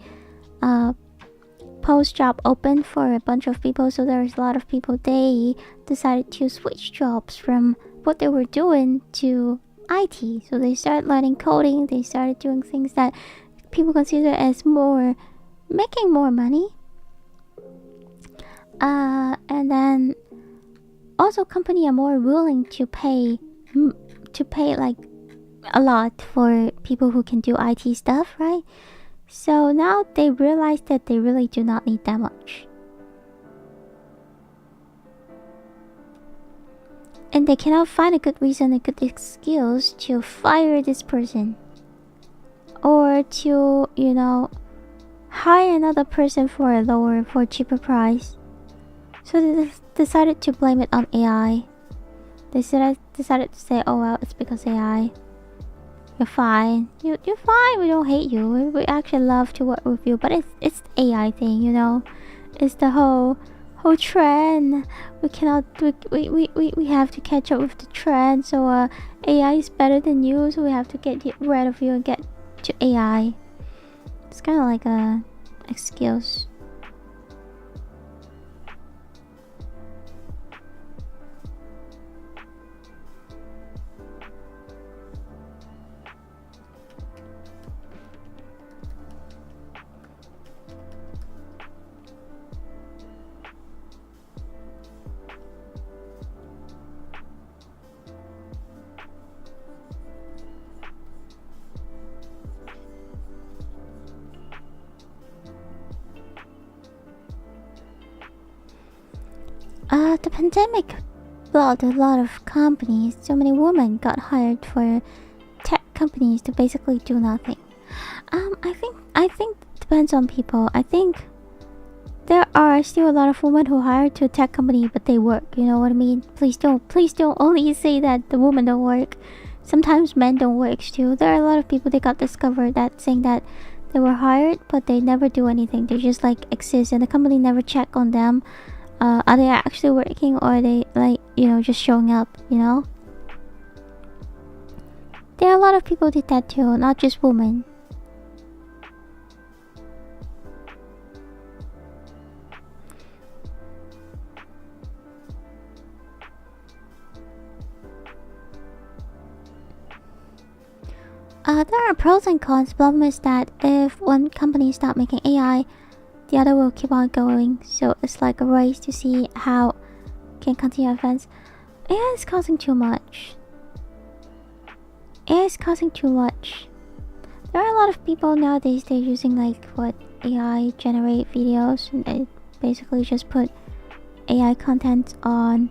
post job open for a bunch of people, so there's a lot of people, they decided to switch jobs from what they were doing to IT. So they started learning coding, they started doing things that people consider as making more money. And then also companies are more willing to pay like a lot for people who can do IT stuff, right? So now they realize that they really do not need that much. And they cannot find a good reason, a good excuse to fire this person. Or to, hire another person for a cheaper price. So they decided to blame it on AI. They decided to say, oh well, it's because AI. You're fine. You're fine. We don't hate you. We actually love to work with you. But it's the AI thing, It's the whole trend. We cannot. We have to catch up with the trend. So AI is better than you. So we have to get rid of you and get to AI. It's kind of like a excuse. The pandemic brought a lot of companies. So many women got hired for tech companies to basically do nothing. I think it depends on people. I think there are still a lot of women who hire to a tech company, but they work. You know what I mean? Please don't only say that the women don't work. Sometimes men don't work too. There are a lot of people that got discovered that saying that they were hired, but they never do anything. They just like exist, and the company never check on them. Are they actually working, or are they just showing up? There are a lot of people did that too, not just women. There are pros and cons. Problem is that if one company stop making AI, the other will keep on going. So it's like a race to see how can continue advance. AI is causing too much. AI is causing too much. There are a lot of people nowadays, they're using AI generate videos, and they basically just put AI content on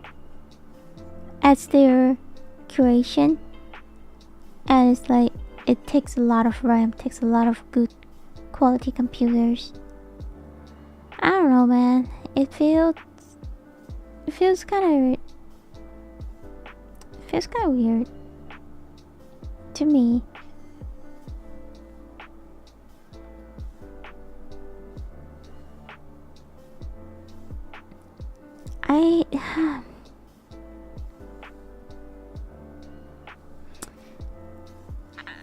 as their curation. And it's like, it takes a lot of RAM, takes a lot of good quality computers. I don't know, man. It feels kind of weird to me. I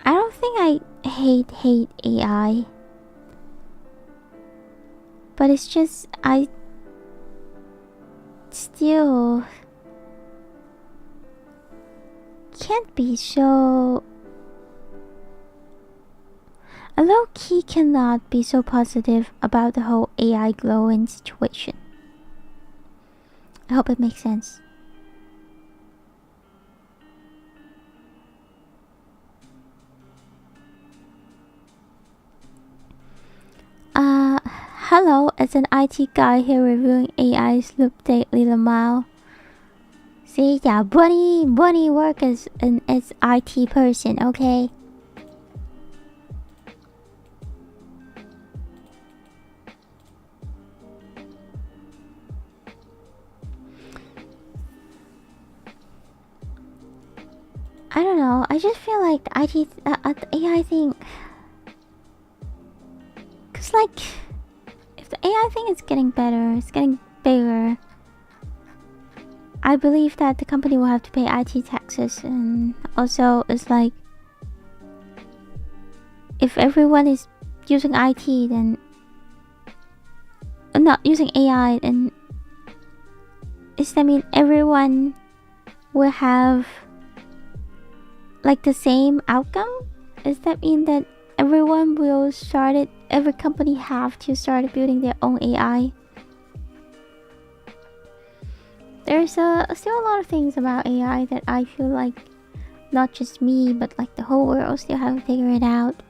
don't think I hate AI. But it's just I still can't be so. I low-key cannot be so positive about the whole AI glowing situation. I hope it makes sense. Hello, as an IT guy here reviewing AI's loop daily Lamau. See, yeah, Bunny work as an IT person, okay? I don't know. I just feel like the AI thing. Cause like, if the AI thing is getting better, it's getting bigger. I believe that the company will have to pay IT taxes, and also it's like, if everyone is using IT, then not using AI, then does that mean everyone will have like the same outcome? Does that mean that everyone will start it? Every company have to start building their own AI? There's still a lot of things about AI that I feel like not just me, but like the whole world still haven't figured it out.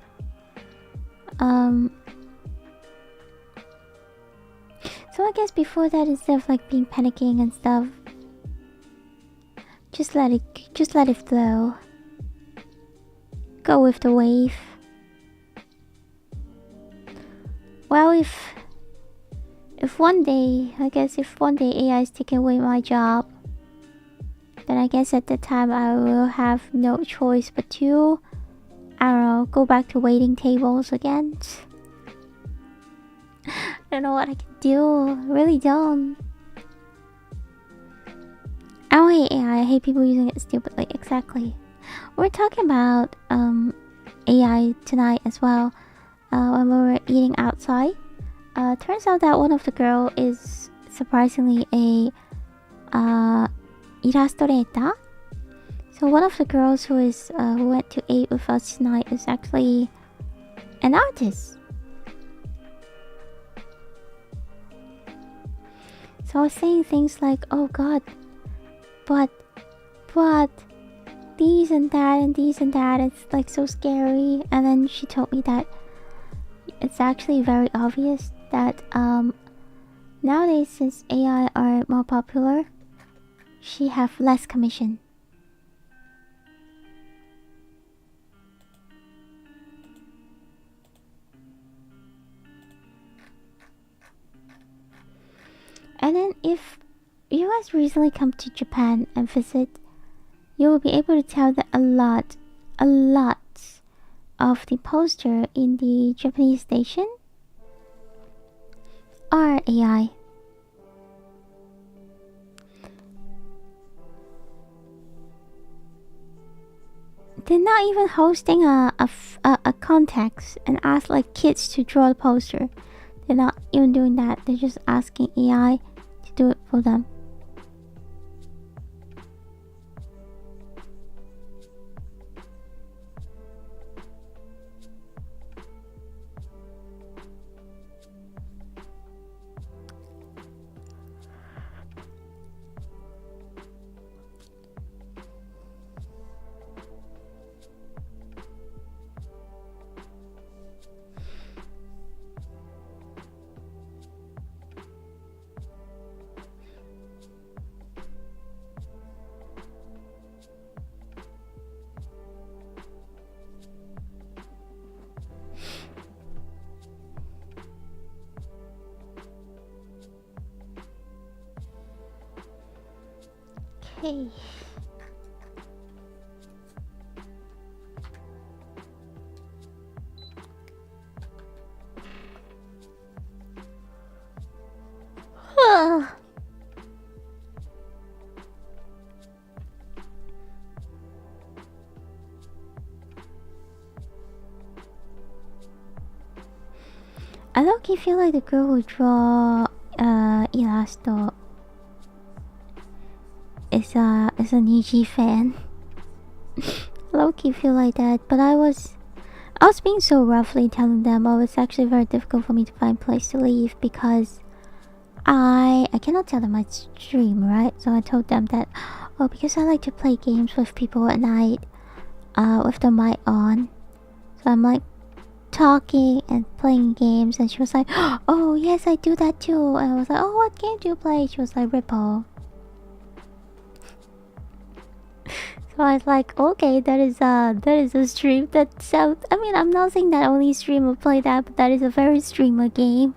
So I guess before that, instead of like being panicking and stuff, just let it flow. Go with the wave. Well, if one day AI is taking away my job, then I guess at that time I will have no choice but to, I don't know, go back to waiting tables again. I don't know what I can do. Really don't. I don't hate AI. I hate people using it stupidly. Exactly. We're talking about AI tonight as well. When we were eating outside, turns out that one of the girl is surprisingly a illustrator. So one of the girls who went to eat with us tonight is actually an artist. So I was saying things like, "Oh God, but these and that and these and that. It's like so scary." And then she told me that it's actually very obvious that nowadays, since AI are more popular, she have less commission. And then if you guys recently come to Japan and visit, you will be able to tell that a lot of the poster in the Japanese station are AI. They're not even hosting a contest and ask like kids to draw a poster. They're not even doing that. They're just asking AI to do it for them. Okay. I low-key feel like the girl who draw Elasto is a Niji fan. Low-key feel like that, but I was being so roughly telling them, oh, it's actually very difficult for me to find a place to leave because I cannot tell them I stream, right? So I told them that, oh, because I like to play games with people at night, with the mic on. So I'm like talking and playing games, and she was like, oh yes, I do that too. And I was like, oh, what game do you play? She was like, Ripple. So I was like, okay, that is a stream that sounds. I mean, I'm not saying that only streamer play that, but that is a very streamer game.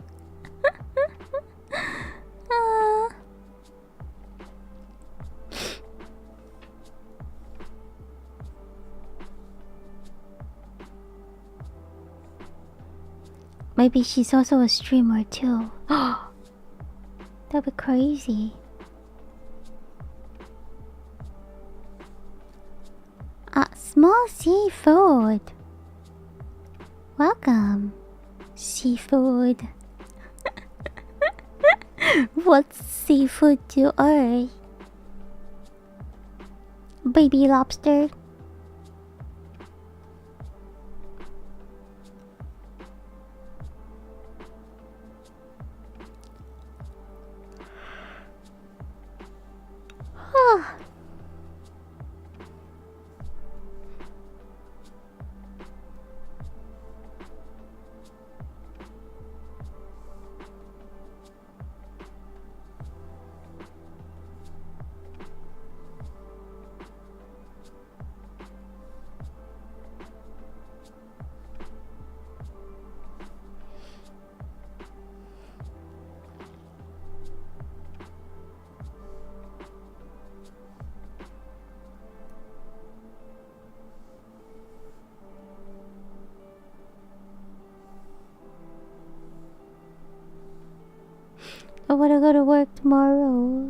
Maybe she's also a streamer too. That'd be crazy. Small seafood. Welcome, seafood. What's seafood to Earth? Baby lobster. I wanna go to work tomorrow.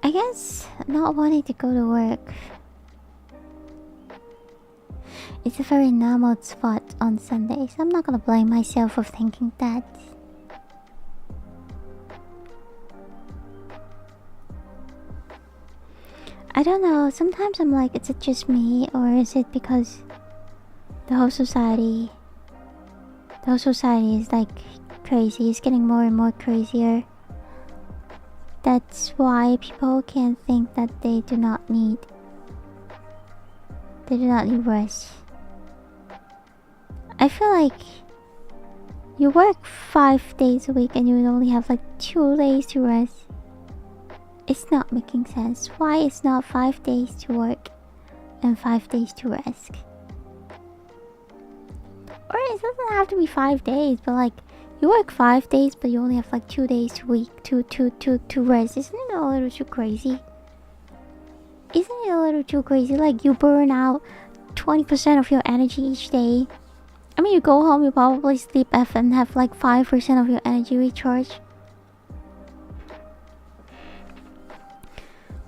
I guess not wanting to go to work. It's a very normal spot on Sundays. I'm not gonna blame myself for thinking that. I don't know, sometimes I'm like, is it just me, or is it because the whole society is like crazy, it's getting more and more crazier. That's why people can think that they do not need rest. I feel like you work 5 days a week and you would only have like 2 days to rest. It's not making sense. Why it's not 5 days to work and 5 days to rest? Or it doesn't have to be 5 days, but like you work 5 days but you only have like 2 days a week to rest. Isn't it a little too crazy? Isn't it a little too crazy? Like you burn out 20% of your energy each day. I mean, you go home, you probably sleep and have like 5% of your energy recharged.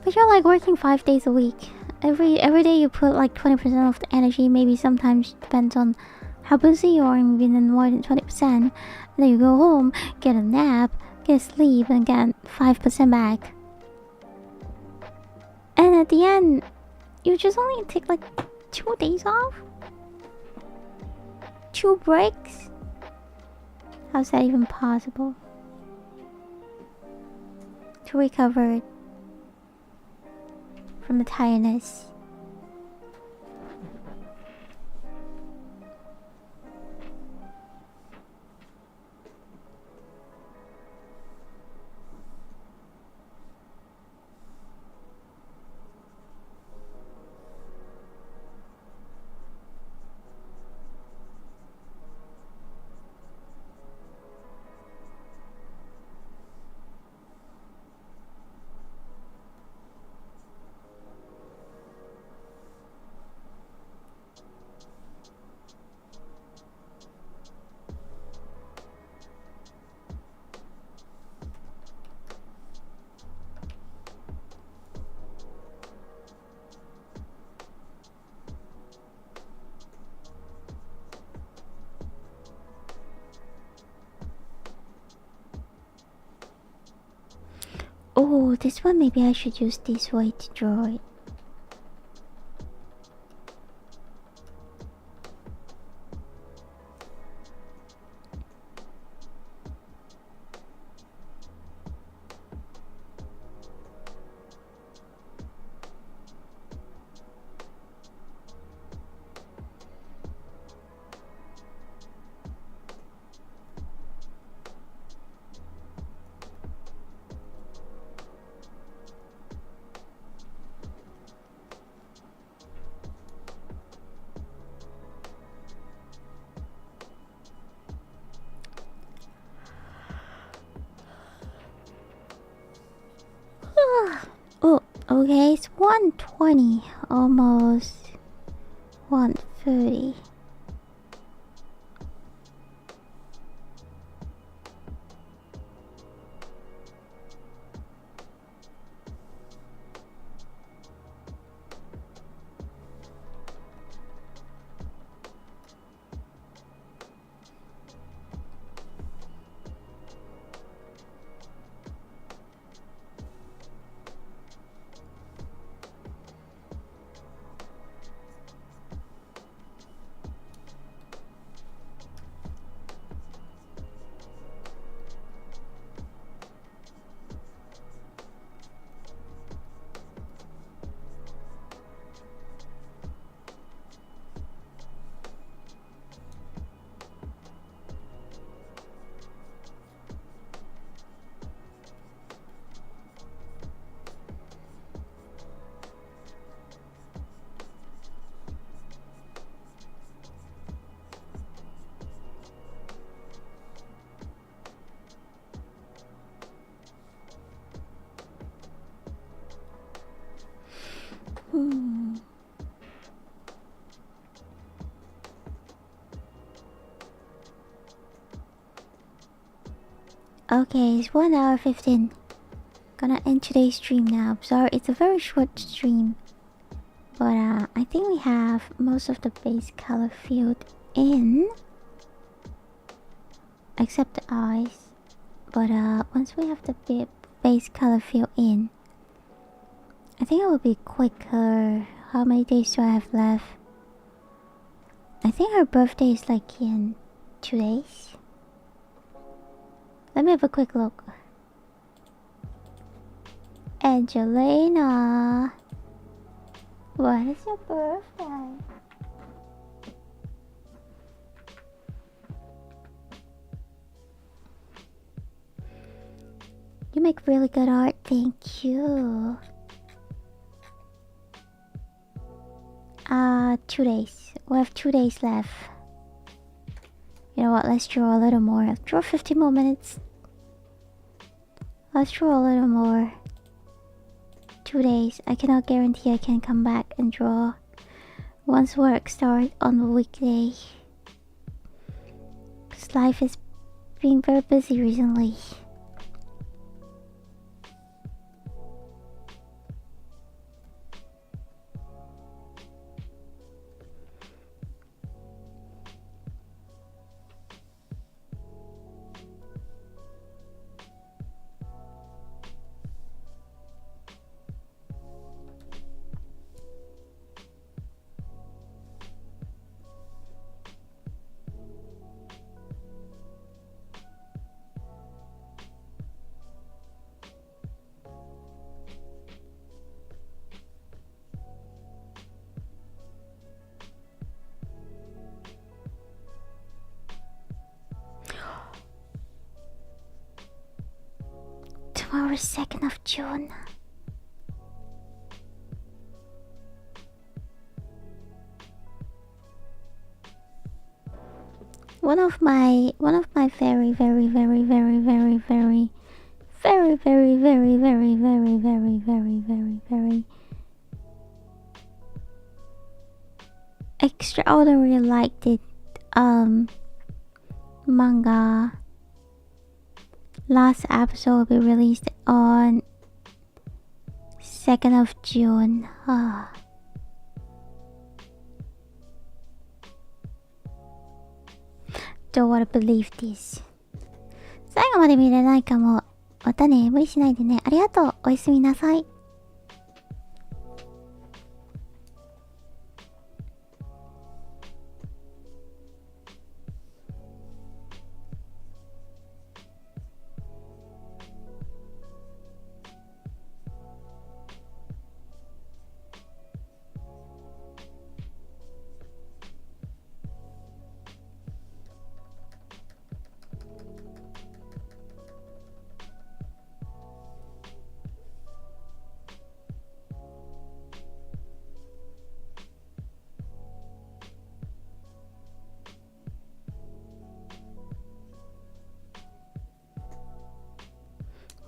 But you're like working 5 days a week. Every day you put like 20% of the energy. Maybe sometimes depends on how busy you are, maybe then more than 20%. And then you go home, get a nap, get sleep, and get 5% back. And at the end, you just only take like 2 days off? 2 breaks? How's that even possible? To recover from the tiredness. Oh, this one maybe I should use this way to draw it. Oh, okay, it's 1:20, almost 1:30. Okay, it's 1 hour 15. Gonna end today's stream now. Sorry, it's a very short stream. But I think we have most of the base color filled in. Except the eyes. But once we have the base color filled in, I think it will be quicker. How many days do I have left? I think her birthday is like in 2 days. Let me have a quick look. Angelina, when is your birthday? You make really good art, thank you. 2 days. We have 2 days left. You know what, let's draw a little more. Let's draw 50 more minutes. Let's draw a little more. 2 days. I cannot guarantee I can come back and draw once work starts on the weekday. Because life has been very busy recently. Tomorrow is 2nd of June. One of my very extraordinary liked it manga last episode will be released on 2nd of June. Don't wanna believe this. 最後まで見れないかも。またね。無理しないでね。ありがとう。おやすみなさい。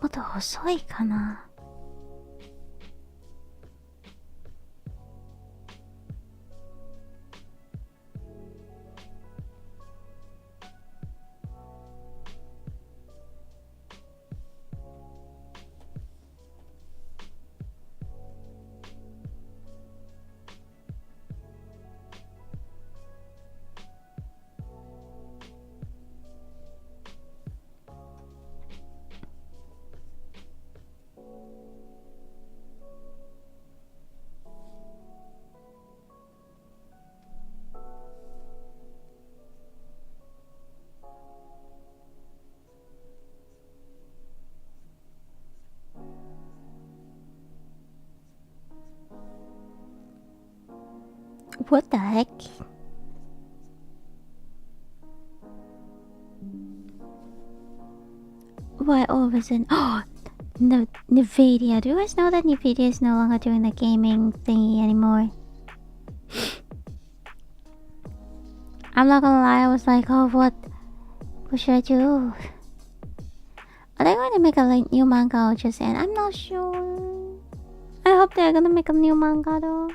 もっと細いかな。What the heck? Why all of a sudden? Oh, no, Nvidia. Do you guys know that Nvidia is no longer doing the gaming thingy anymore? I'm not gonna lie, I was like, oh, what should I do? Are they going to make a like, new manga or just end? I'm not sure. I hope they're gonna make a new manga though.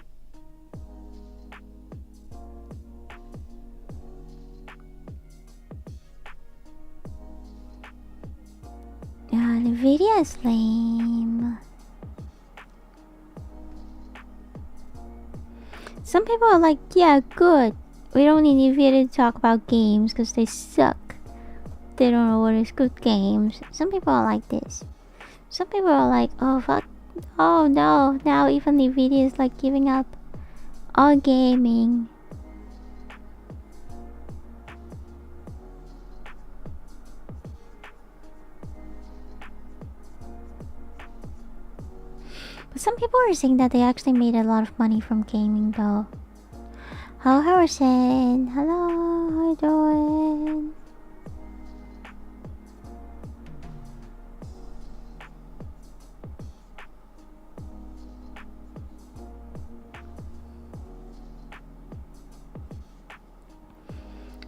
Yeah, Nvidia is lame. Some people are like, yeah, good. We don't need Nvidia to talk about games because they suck. They don't know what is good games. Some people are like this. Some people are like, oh fuck, oh no, now even Nvidia is like giving up on gaming. But some people are saying that they actually made a lot of money from gaming though. Hello Harrison, hello, how you doing?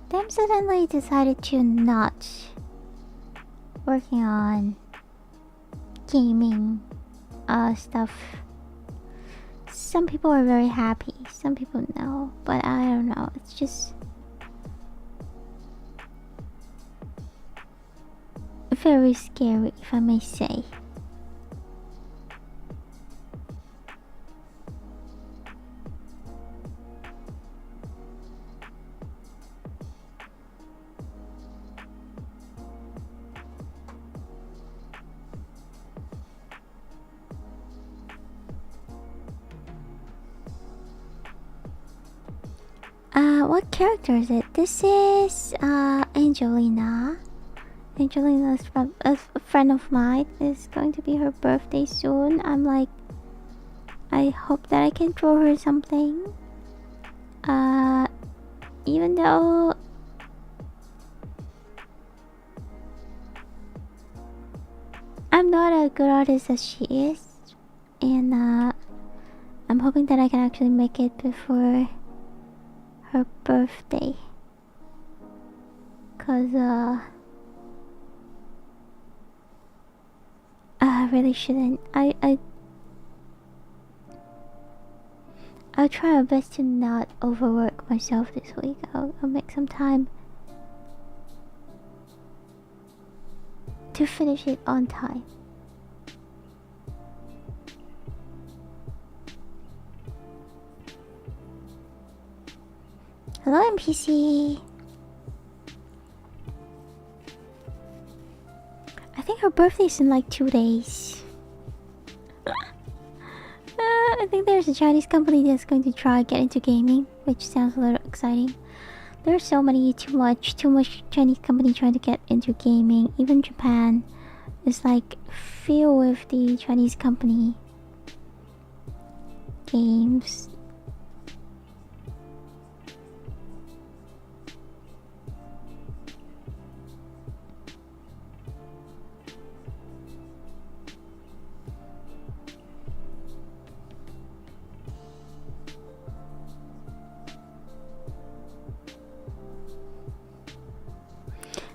Them suddenly decided to not working on gaming stuff. Some people are very happy, some people no, but I don't know, it's just very scary if I may say. What character is it? This is Angelina. Angelina's from a friend of mine. It's going to be her birthday soon. I'm like, I hope that I can draw her something. Even though I'm not a good artist as she is, and I'm hoping that I can actually make it before her birthday. Cause I really shouldn't. I'll try my best to not overwork myself this week. I'll make some time to finish it on time. Hello NPC. I think her birthday's in like 2 days. I think there's a Chinese company that's going to try get into gaming, which sounds a little exciting. There's so many, too much Chinese company trying to get into gaming. Even Japan is like filled with the Chinese company games.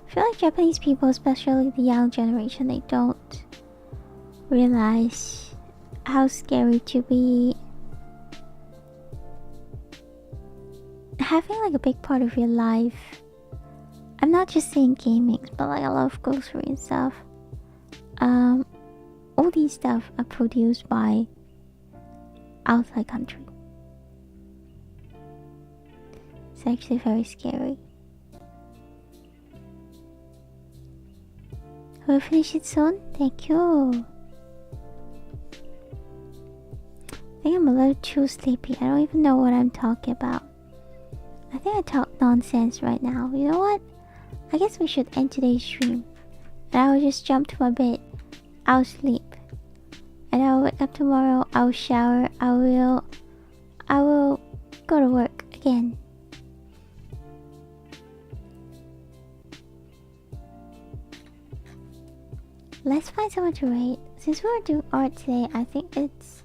I feel like Japanese people, especially the young generation, they don't realize how scary to be having like a big part of your life. I'm not just saying gaming, but like a lot of grocery and stuff. All these stuff are produced by outside country. It's actually very scary. We'll finish it soon. Thank you. I think I'm a little too sleepy. I don't even know what I'm talking about. I think I talk nonsense right now. You know what? I guess we should end today's stream. And I will just jump to my bed. I'll sleep. And I'll wake up tomorrow. I'll shower. I will go to work again. Let's find someone to rate. Since we're doing art today, I think it's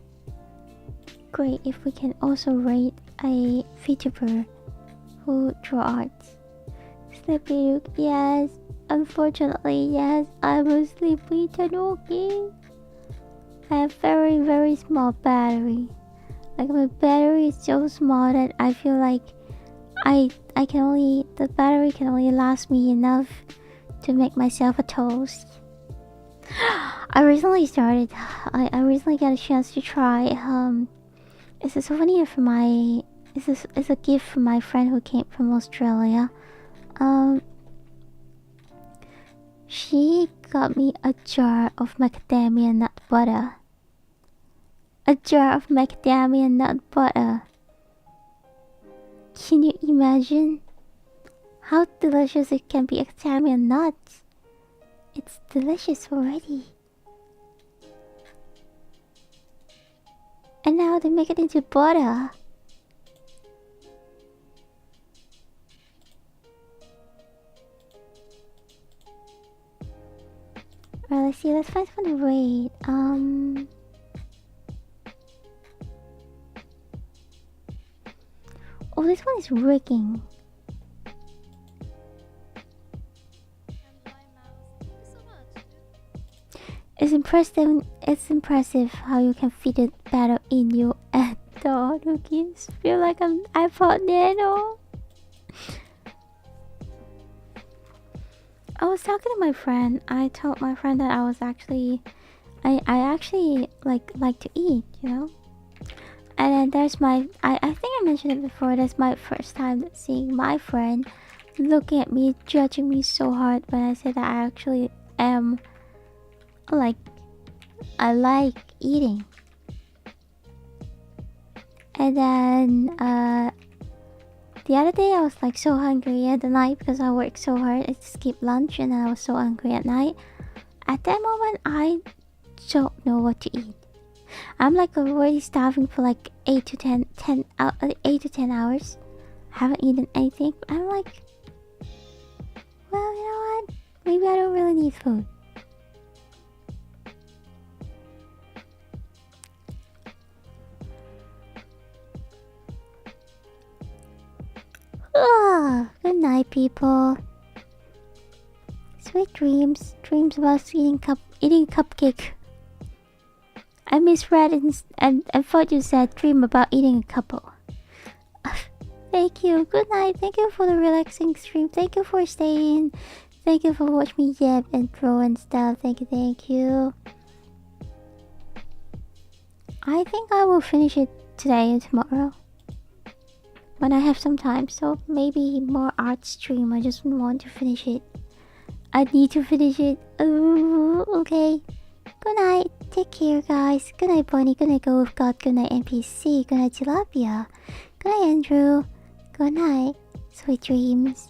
great if we can also rate a VTuber who draw art. Sleepy Luke, yes. Unfortunately, yes. I'm a sleepy Tanuki. I have very, very small battery. Like my battery is so small that I feel like the battery can only last me enough to make myself a toast. I recently got a chance to try it's a souvenir for my it's a gift from my friend who came from Australia. She got me a jar of macadamia nut butter. A jar of macadamia nut butter. Can you imagine how delicious it can be? Macadamia nuts. It's delicious already. And now they make it into butter. Alright, let's see. Let's find someone to raid. Oh, this one is rigging. It's impressive how you can fit it better in you and the Ruki. Feel like I'm iPod Nano. I was talking to my friend. I told my friend that I was actually I actually like to eat, you know? And then there's my I think I mentioned it before, that's my first time seeing my friend looking at me, judging me so hard when I said that I actually am like I like eating. And then the other day I was like so hungry at the night because I worked so hard. I skipped lunch and I was so hungry at night. At that moment I don't know what to eat. I'm like already starving for like 8 to 10 hours. Haven't eaten anything. I'm like, well, you know what? Maybe I don't really need food. Good night, people. Sweet dreams. Dreams about eating cupcake. I misread and thought you said dream about eating a couple. Thank you. Good night. Thank you for the relaxing stream. Thank you for staying. Thank you for watching me yap and draw and stuff. Thank you. Thank you. I think I will finish it today and tomorrow when I have some time. So maybe more art stream. I just want to finish it I need to finish it. Oh, okay. Good night. Take care, guys. Good night, Bunny. Good night, Go with God. Good night, NPC. Good night, Tilapia. Good night, Andrew. Good night. Sweet dreams.